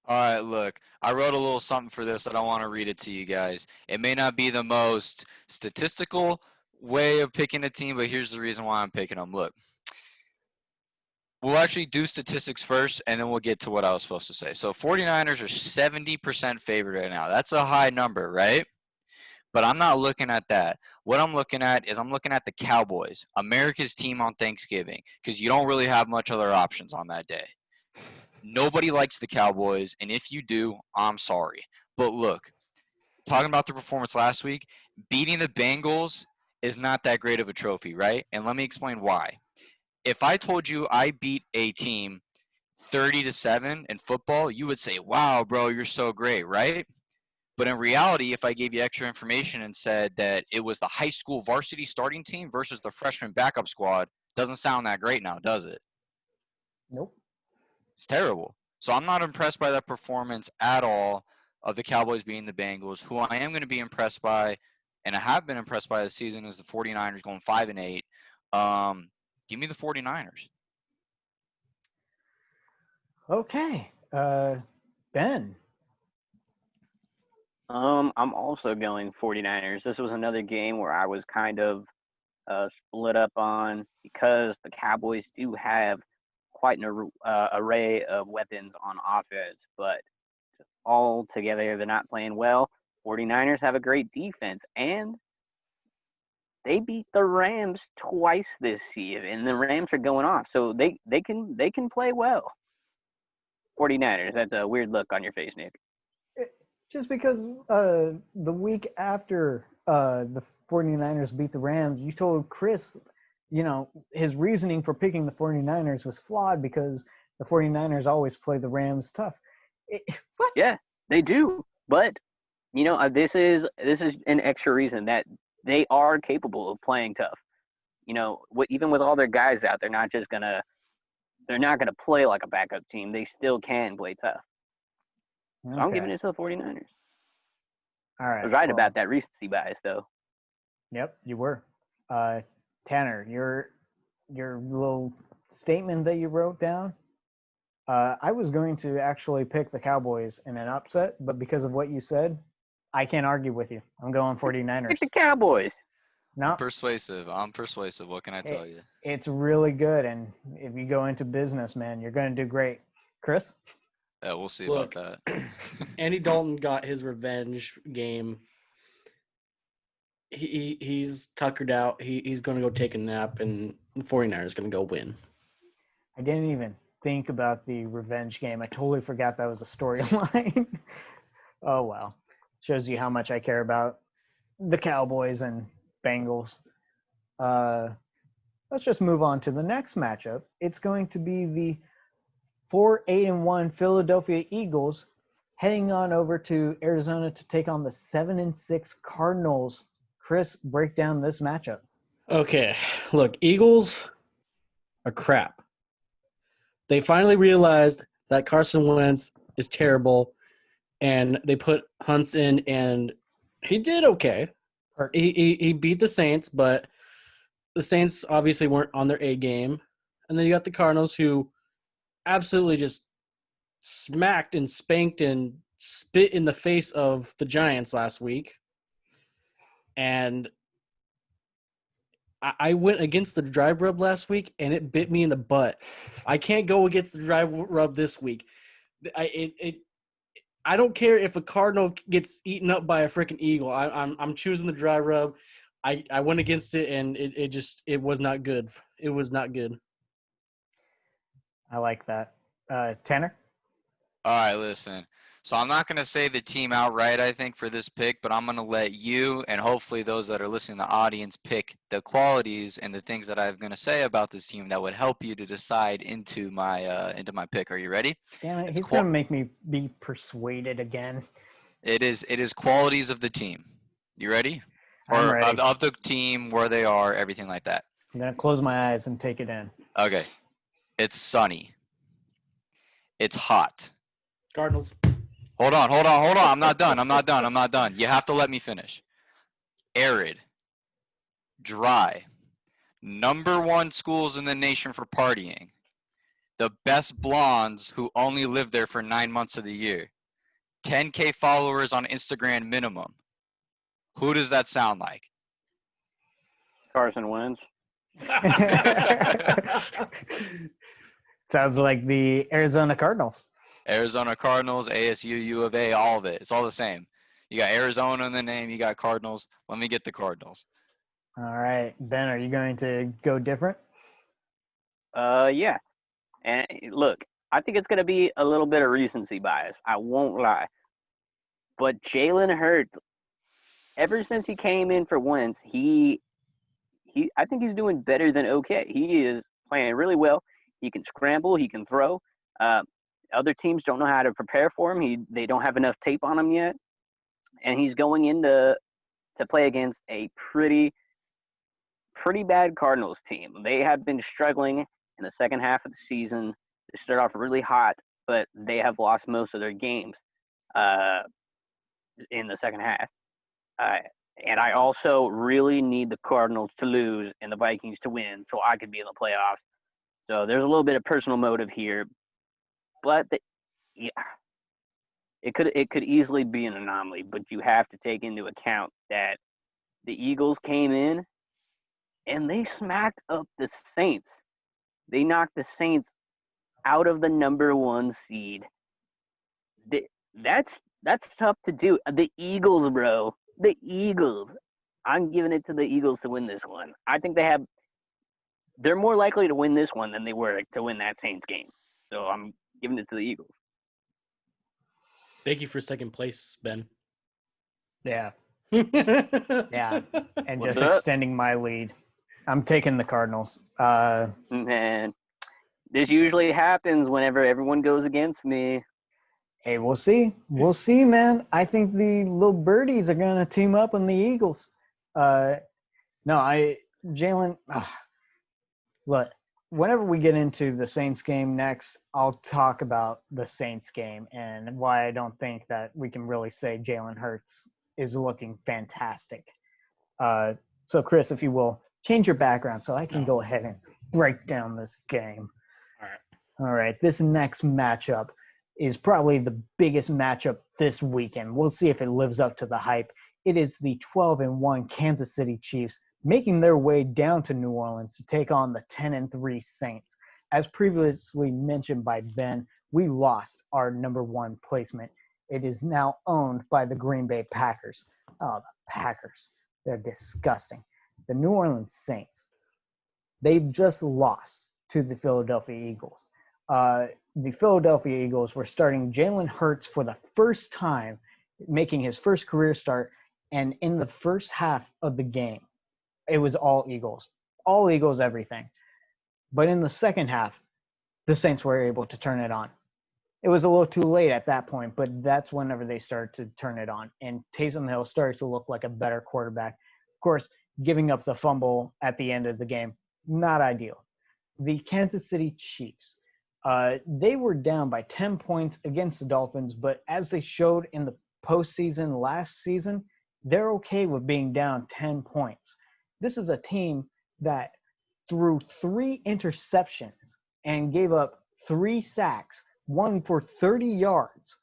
All right, look, I wrote a little something for this. I don't want to read it to you guys. It may not be the most statistical way of picking a team, but here's the reason why I'm picking them. Look, we'll actually do statistics first, and then we'll get to what I was supposed to say. So 49ers are 70% favored right now. That's a high number, right? But I'm not looking at that. What I'm looking at is I'm looking at the Cowboys, America's team on Thanksgiving, because you don't really have much other options on that day. Nobody likes the Cowboys, and if you do, I'm sorry. But look, talking about the performance last week, beating the Bengals is not that great of a trophy, right? And let me explain why. If I told you I beat a team 30-7 in football, you would say, wow, bro, you're so great, right? But in reality, if I gave you extra information and said that it was the high school varsity starting team versus the freshman backup squad, doesn't sound that great now, does it? Nope. It's terrible. So I'm not impressed by that performance at all of the Cowboys beating the Bengals. Who I am going to be impressed by, and I have been impressed by this season, is the 49ers going 5-8. Give me the 49ers. Okay. Ben. I'm also going 49ers. This was another game where I was kind of split up on because the Cowboys do have quite an array of weapons on offense, but all together they're not playing well. 49ers have a great defense, and they beat the Rams twice this year, and the Rams are going off, so they can play well. 49ers, that's a weird look on your face, Nick. Just because the week after the 49ers beat the Rams, you told Chris, his reasoning for picking the 49ers was flawed because the 49ers always play the Rams tough. What? Yeah, they do. But, this is an extra reason that they are capable of playing tough. Even with all their guys out, they're not going to play like a backup team. They still can play tough. So I'm giving it to the 49ers. All right. I was right about that recency bias, though. Yep, you were. Tanner, your little statement that you wrote down, I was going to actually pick the Cowboys in an upset, but because of what you said, I can't argue with you. I'm going 49ers. Pick the Cowboys. No, I'm persuasive. What can I tell you? It's really good, and if you go into business, man, you're going to do great. Chris? Yeah, we'll see Look, about that. Andy Dalton got his revenge game. He's tuckered out. He's going to go take a nap, and the 49ers are going to go win. I didn't even think about the revenge game. I totally forgot that was a storyline. Oh, well. Shows you how much I care about the Cowboys and Bengals. Let's just move on to the next matchup. It's going to be the 4-8-1 Philadelphia Eagles heading on over to Arizona to take on the 7-6 Cardinals. Chris, break down this matchup. Okay, look, Eagles are crap. They finally realized that Carson Wentz is terrible, and they put Hunts in, and he did okay. He beat the Saints, but the Saints obviously weren't on their A game. And then you got the Cardinals, who absolutely just smacked and spanked and spit in the face of the Giants last week. And I went against the drive rub last week, and it bit me in the butt. I can't go against the drive rub this week. I don't care if a Cardinal gets eaten up by a freaking Eagle. I'm choosing the drive rub. I went against it, and it was not good. It was not good. I like that. Tanner? All right, listen. So I'm not going to say the team outright, I think, for this pick, but I'm going to let you and hopefully those that are listening, the audience, pick the qualities and the things that I'm going to say about this team that would help you to decide into my pick. Are you ready? Damn it, It's he's going to make me be persuaded again. It is qualities of the team. You ready? I'm Or ready. of the team, where they are, everything like that. I'm going to close my eyes and take it in. Okay. It's sunny. It's hot. Cardinals. Hold on. I'm not done. You have to let me finish. Arid. Dry. Number 1 schools in the nation for partying. The best blondes who only live there for 9 months of the year. 10K followers on Instagram minimum. Who does that sound like? Carson Wentz. Sounds like the Arizona Cardinals. Arizona Cardinals, ASU, U of A, all of it. It's all the same. You got Arizona in the name. You got Cardinals. Let me get the Cardinals. All right. Ben, are you going to go different? Yeah. And look, I think it's going to be a little bit of recency bias. I won't lie. But Jalen Hurts, ever since he came in for Wentz, I think he's doing better than okay. He is playing really well. He can scramble. He can throw. Other teams don't know how to prepare for him. They don't have enough tape on him yet. And he's going in to play against a pretty bad Cardinals team. They have been struggling in the second half of the season. They started off really hot, but they have lost most of their games in the second half. And I also really need the Cardinals to lose and the Vikings to win so I could be in the playoffs. So there's a little bit of personal motive here. But it could easily be an anomaly, but you have to take into account that the Eagles came in and they smacked up the Saints. They knocked the Saints out of the number 1 seed. That's tough to do. The Eagles, bro. The Eagles. I'm giving it to the Eagles to win this one. I think they're more likely to win this one than they were to win that Saints game. So I'm giving it to the Eagles. Thank you for second place, Ben. Yeah. Yeah. And What's just up? extending my lead. I'm taking the Cardinals. Man, this usually happens whenever everyone goes against me. Hey, we'll see. We'll see, man. I think the little birdies are going to team up on the Eagles. Jalen, look, whenever we get into the Saints game next, I'll talk about the Saints game and why I don't think that we can really say Jalen Hurts is looking fantastic. So, Chris, if you will, change your background so I can go ahead and break down this game. All right. This next matchup is probably the biggest matchup this weekend. We'll see if it lives up to the hype. It is the 12-1 Kansas City Chiefs making their way down to New Orleans to take on the 10-3 Saints. As previously mentioned by Ben, we lost our number 1 placement. It is now owned by the Green Bay Packers. Oh, the Packers. They're disgusting. The New Orleans Saints, they just lost to the Philadelphia Eagles. The Philadelphia Eagles were starting Jalen Hurts for the first time, making his first career start, and in the first half of the game, it was all Eagles, everything. But in the second half, the Saints were able to turn it on. It was a little too late at that point, but that's whenever they started to turn it on. And Taysom Hill started to look like a better quarterback. Of course, giving up the fumble at the end of the game, not ideal. The Kansas City Chiefs, they were down by 10 points against the Dolphins, but as they showed in the postseason last season, they're okay with being down 10 points. This is a team that threw 3 interceptions and gave up 3 sacks, one for 30 yards,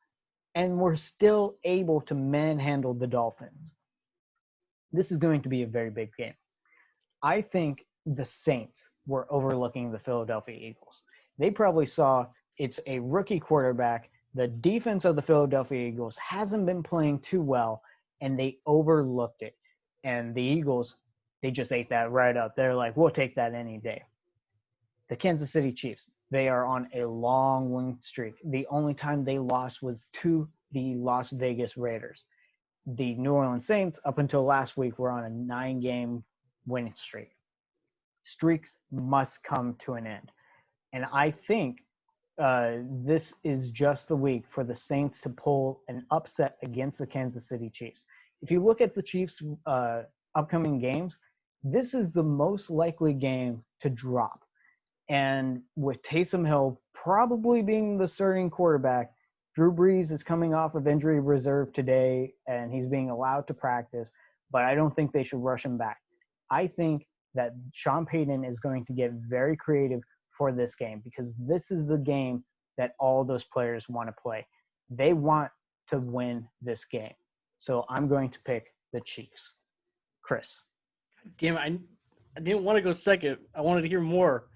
and were still able to manhandle the Dolphins. This is going to be a very big game. I think the Saints were overlooking the Philadelphia Eagles. They probably saw it's a rookie quarterback. The defense of the Philadelphia Eagles hasn't been playing too well, and they overlooked it. And the Eagles, they just ate that right up. They're like, we'll take that any day. The Kansas City Chiefs, They are on a long win streak. The only time they lost was to the Las Vegas Raiders. The New Orleans Saints, up until last week, were on a 9-game winning streak. Streaks must come to an end. And I think this is just the week for the Saints to pull an upset against the Kansas City Chiefs. If you look at the Chiefs' upcoming games, this is the most likely game to drop. And with Taysom Hill probably being the starting quarterback, Drew Brees is coming off of injury reserve today, and he's being allowed to practice, but I don't think they should rush him back. I think that Sean Payton is going to get very creative for this game because this is the game that all those players want to play. They want to win this game. So I'm going to pick the Chiefs. Chris. Damn it, I didn't want to go second. I wanted to hear more.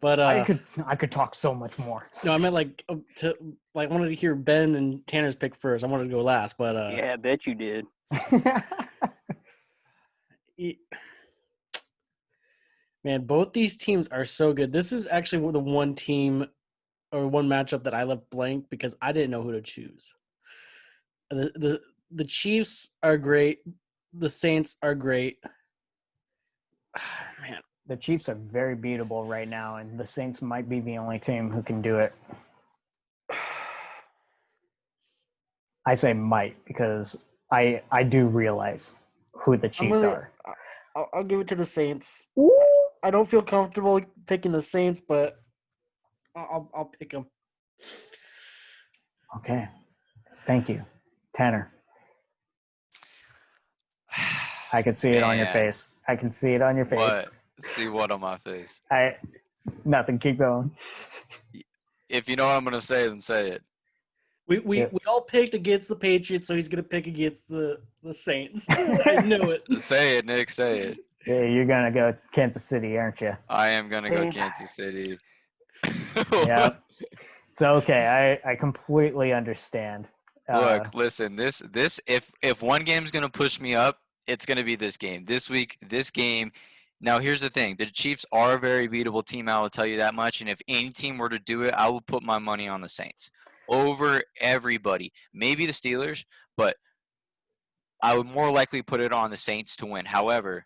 But I could talk so much more. No, I meant I wanted to hear Ben and Tanner's pick first. I wanted to go last, but yeah, I bet you did. Man, both these teams are so good. This is actually the one team or one matchup that I left blank because I didn't know who to choose. The Chiefs are great. The Saints are great. Man. The Chiefs are very beatable right now, and the Saints might be the only team who can do it. I say might because I do realize who the Chiefs are. I'll give it to the Saints. Ooh. I don't feel comfortable picking the Saints, but I'll pick them. Okay. Thank you. Tanner. I can see it on your face. I can see it on your face. What? See what on my face? Nothing. Keep going. If you know what I'm going to say, then say it. We all picked against the Patriots, so he's going to pick against the Saints. I knew it. Say it, Nick. Say it. Yeah, you're going to go Kansas City, aren't you? I am going to go Kansas City. Yeah. It's okay. I completely understand. Look, listen. This if one game's going to push me up, it's going to be this game. This week, this game. Now, here's the thing. The Chiefs are a very beatable team. I will tell you that much. And if any team were to do it, I will put my money on the Saints over everybody. Maybe the Steelers, but I would more likely put it on the Saints to win. However,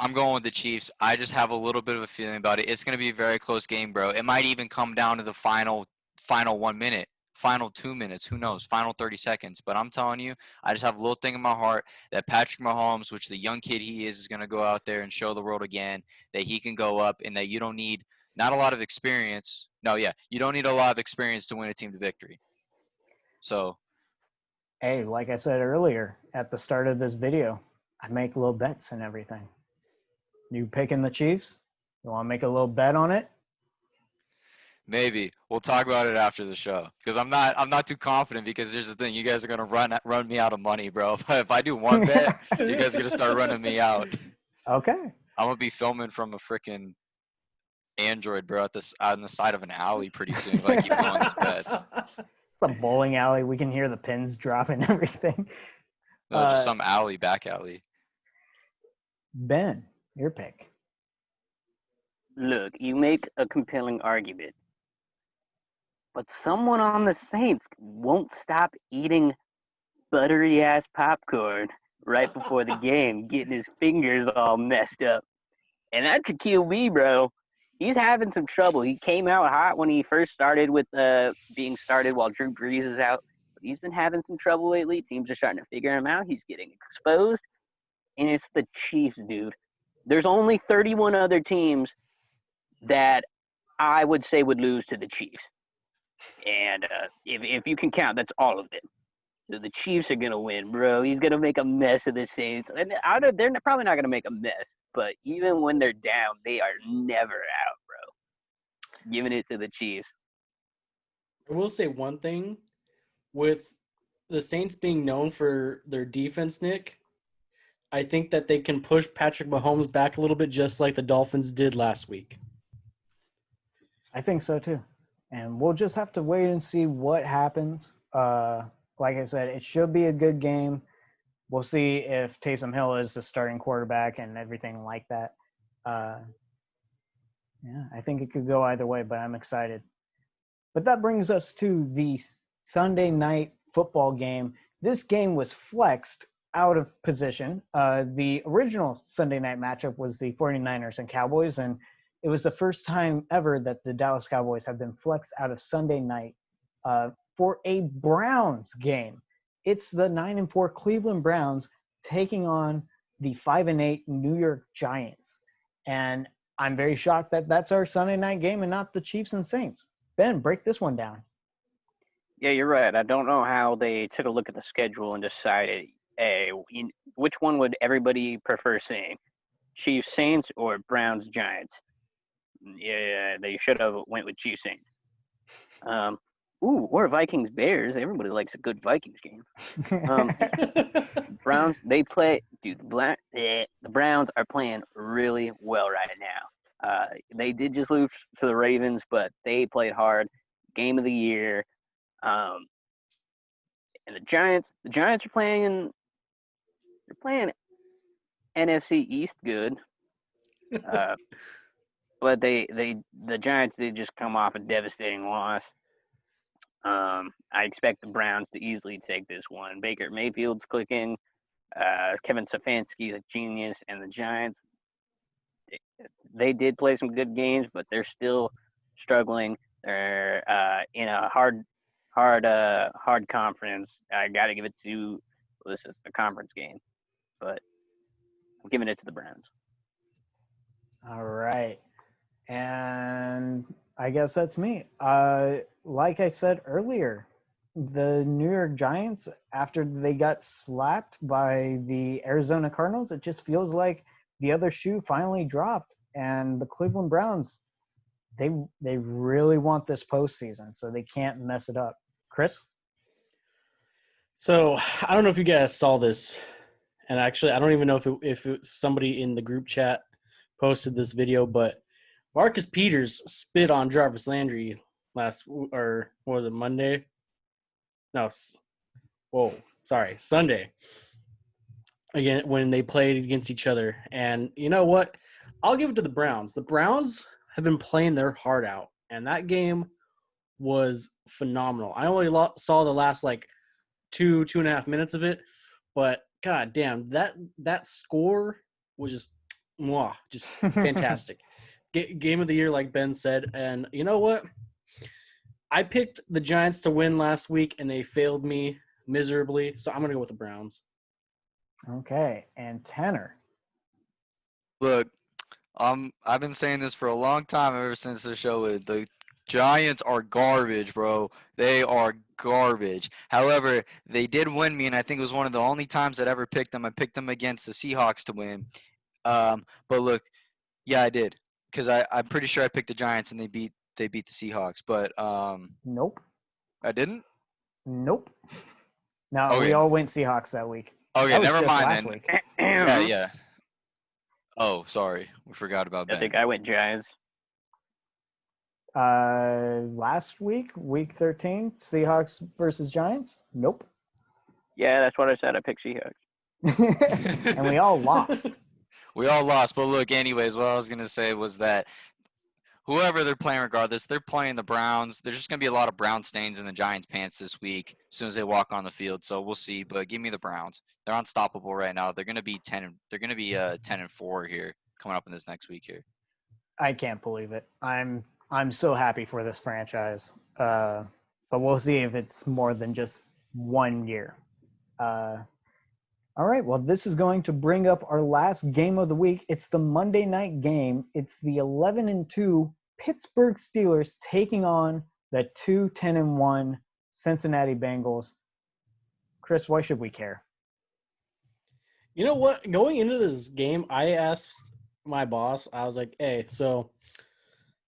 I'm going with the Chiefs. I just have a little bit of a feeling about it. It's going to be a very close game, bro. It might even come down to the final 1 minute. Final 2 minutes, who knows, final 30 seconds. But I'm telling you, I just have a little thing in my heart that Patrick Mahomes, which the young kid he is going to go out there and show the world again that he can go up and that you don't need not a lot of experience. You don't need a lot of experience to win a team to victory. So. Hey, like I said earlier at the start of this video, I make little bets and everything. You picking the Chiefs? You want to make a little bet on it? Maybe we'll talk about it after the show because I'm not too confident because here's the thing, you guys are gonna run me out of money, bro. If I do one bet, you guys are gonna start running me out. Okay. I'm gonna be filming from a freaking Android, bro, on the side of an alley pretty soon if I keep doing these bets. It's a bowling alley. We can hear the pins drop and everything. No, just some back alley. Ben, your pick. Look, you make a compelling argument. But someone on the Saints won't stop eating buttery-ass popcorn right before the game, getting his fingers all messed up. And that could kill me, bro. He's having some trouble. He came out hot when he first started with being started while Drew Brees is out. But he's been having some trouble lately. Teams are starting to figure him out. He's getting exposed. And it's the Chiefs, dude. There's only 31 other teams that I would say would lose to the Chiefs. And if you can count, that's all of them. So the Chiefs are going to win, bro. He's going to make a mess of the Saints. And they're probably not going to make a mess. But even when they're down, they are never out, bro. Giving it to the Chiefs. I will say one thing. With the Saints being known for their defense, Nick, I think that they can push Patrick Mahomes back a little bit just like the Dolphins did last week. I think so, too. And we'll just have to wait and see what happens. Like I said, it should be a good game. We'll see if Taysom Hill is the starting quarterback and everything like that. Yeah, I think it could go either way, but I'm excited. But that brings us to the Sunday night football game. This game was flexed out of position. The original Sunday night matchup was the 49ers and Cowboys, and it was the first time ever that the Dallas Cowboys have been flexed out of Sunday night for a Browns game. It's the 9-4 Cleveland Browns taking on the 5-8 New York Giants. And I'm very shocked that that's our Sunday night game and not the Chiefs and Saints. Ben, break this one down. Yeah, you're right. I don't know how they took a look at the schedule and decided, hey, which one would everybody prefer seeing, Chiefs Saints or Browns Giants? Yeah, they should have went with Chiefs Saints. Or Vikings Bears. Everybody likes a good Vikings game. Browns, they play, dude. The Browns are playing really well right now. They did just lose to the Ravens, but they played hard. Game of the year. And the Giants are playing. They're playing NFC East good. But the Giants did just come off a devastating loss. I expect the Browns to easily take this one. Baker Mayfield's clicking. Kevin Stefanski's a genius, and the Giants, they did play some good games, but they're still struggling. They're in a hard conference. I got to give it to, this is a conference game, but I'm giving it to the Browns. All right. And I guess that's me. Like I said earlier, the New York Giants, after they got slapped by the Arizona Cardinals, it just feels like the other shoe finally dropped. And the Cleveland Browns, they really want this postseason, so they can't mess it up. Chris? So I don't know if you guys saw this, and actually I don't even know if somebody in the group chat posted this video, but Marcus Peters spit on Jarvis Landry Monday? No, Sunday. Again, when they played against each other. And you know what? I'll give it to the Browns. The Browns have been playing their heart out, and that game was phenomenal. I only saw the last two and a half minutes of it, but god damn, that score was just fantastic. Game of the year, like Ben said. And you know what? I picked the Giants to win last week, and they failed me miserably, so I'm going to go with the Browns. Okay, and Tanner? Look, I've been saying this for a long time, ever since the show. The Giants are garbage, bro. They are garbage. However, they did win me, and I think it was one of the only times I'd ever picked them. I picked them against the Seahawks to win. But look, yeah, I did, because I'm pretty sure I picked the Giants and they beat the Seahawks. But Nope. I didn't. Nope. No, Okay. we all went Seahawks that week. Okay, that was never just mind last then. week. Yeah. Oh, sorry, we forgot about Ben. I think I went Giants. Last week, week 13, Seahawks versus Giants? Nope. Yeah, that's what I said. I picked Seahawks. And we all lost. We all lost, but look, anyways, what I was going to say was that whoever they're playing, regardless, they're playing the Browns. There's just going to be a lot of brown stains in the Giants' pants this week as soon as they walk on the field, so we'll see. But give me the Browns. They're unstoppable right now. They're going to be 10-4 here coming up in this next week here. I can't believe it. I'm so happy for this franchise. But we'll see if it's more than just 1 year. All right, well, this is going to bring up our last game of the week. It's the Monday night game. It's the 11-2 Pittsburgh Steelers taking on the 10-1 Cincinnati Bengals. Chris, why should we care? You know what? Going into this game, I asked my boss, I was like, hey, so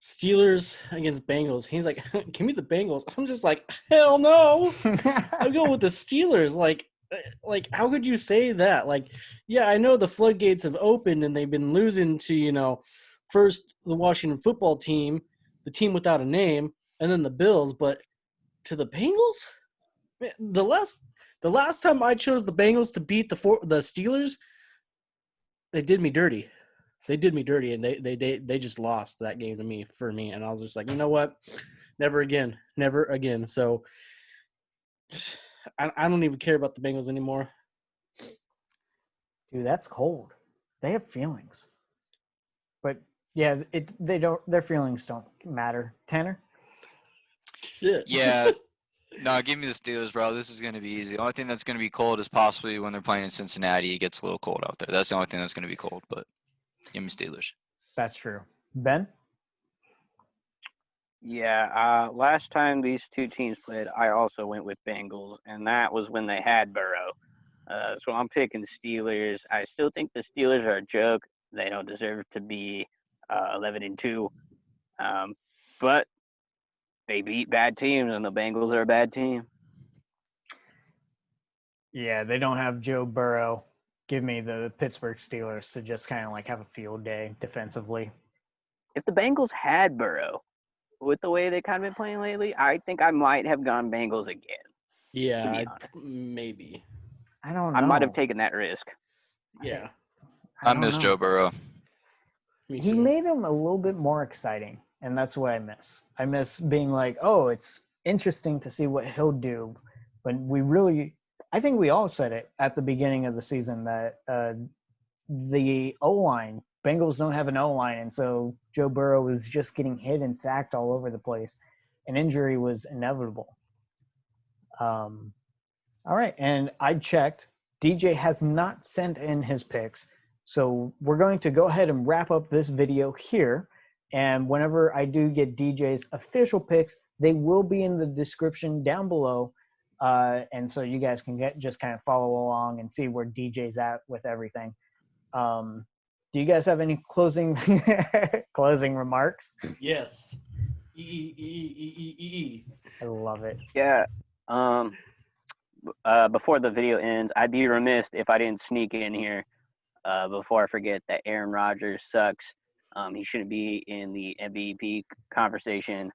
Steelers against Bengals. He's like, give me the Bengals. I'm just like, hell no. I'm going with the Steelers. Like, how could you say that? Yeah, I know the floodgates have opened and they've been losing to, first the Washington football team, the team without a name, and then the Bills. But to the Bengals, man, the last time I chose the Bengals to beat the Steelers, they did me dirty. they did me dirty, and they just lost that game to me for me, and I was just like, you know what, never again. So I don't even care about the Bengals anymore. Dude, that's cold. They have feelings. But yeah, their feelings don't matter. Tanner? Yeah. No, give me the Steelers, bro. This is going to be easy. The only thing that's going to be cold is possibly when they're playing in Cincinnati. It gets a little cold out there. That's the only thing that's going to be cold, but give me Steelers. That's true. Ben? Yeah, last time these two teams played, I also went with Bengals, and that was when they had Burrow. So I'm picking Steelers. I still think the Steelers are a joke. They don't deserve to be 11-2. But they beat bad teams, and the Bengals are a bad team. Yeah, they don't have Joe Burrow. Give me the Pittsburgh Steelers to just kind of like have a field day defensively. If the Bengals had Burrow, with the way they kind of been playing lately, I think I might have gone Bengals again. Yeah, maybe. I don't know. I might have taken that risk. Yeah. I miss Joe Burrow. He made him a little bit more exciting, and that's what I miss. I miss being like, oh, it's interesting to see what he'll do. But I think we all said it at the beginning of the season that the O-line, Bengals don't have an O-line, and so Joe Burrow was just getting hit and sacked all over the place. An injury was inevitable. All right, and I checked. DJ has not sent in his picks, so we're going to go ahead and wrap up this video here. And whenever I do get DJ's official picks, they will be in the description down below. And so you guys can just kind of follow along and see where DJ's at with everything. Do you guys have any closing remarks? Yes. I love it. Yeah. Before the video ends, I'd be remiss if I didn't sneak in here before I forget that Aaron Rodgers sucks. He shouldn't be in the MVP conversation.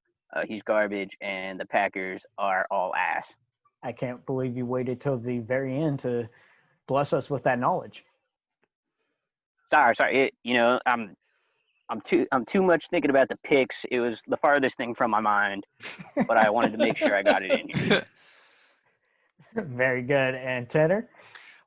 He's garbage, and the Packers are all ass. I can't believe you waited till the very end to bless us with that knowledge. Sorry. I'm too much thinking about the picks. It was the farthest thing from my mind, but I wanted to make sure I got it in here. Very good. And Tanner?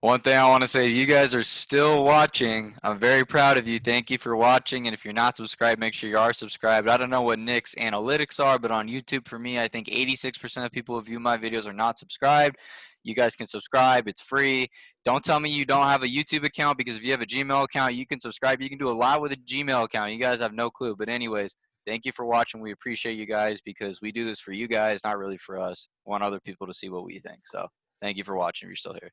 One thing I want to say, you guys are still watching. I'm very proud of you. Thank you for watching. And if you're not subscribed, make sure you are subscribed. I don't know what Nick's analytics are, but on YouTube, for me, I think 86% of people who view my videos are not subscribed. You guys can subscribe. It's free. Don't tell me you don't have a YouTube account, because if you have a Gmail account, you can subscribe. You can do a lot with a Gmail account. You guys have no clue. But anyways, thank you for watching. We appreciate you guys, because we do this for you guys, not really for us. We want other people to see what we think. So thank you for watching if you're still here.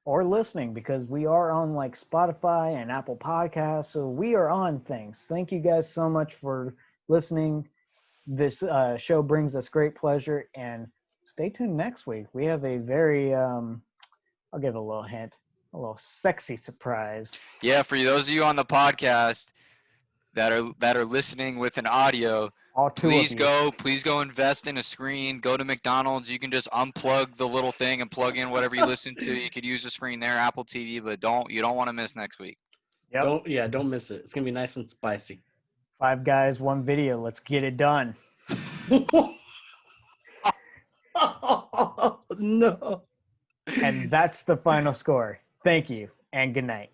Or listening, because we are on like Spotify and Apple Podcasts, so we are on things. Thank you guys so much for listening. This show brings us great pleasure, and stay tuned next week. We have a very I'll give a little hint, a little sexy surprise. Yeah, for those of you on the podcast that are listening with an audio, please go invest in a screen. Go to McDonald's. You can just unplug the little thing and plug in whatever you listen to. You could use the screen there, Apple TV, but you don't want to miss next week. Yep. Don't miss it. It's gonna be nice and spicy. 5 guys, 1 video. Let's get it done. No. And that's the final score. Thank you and good night.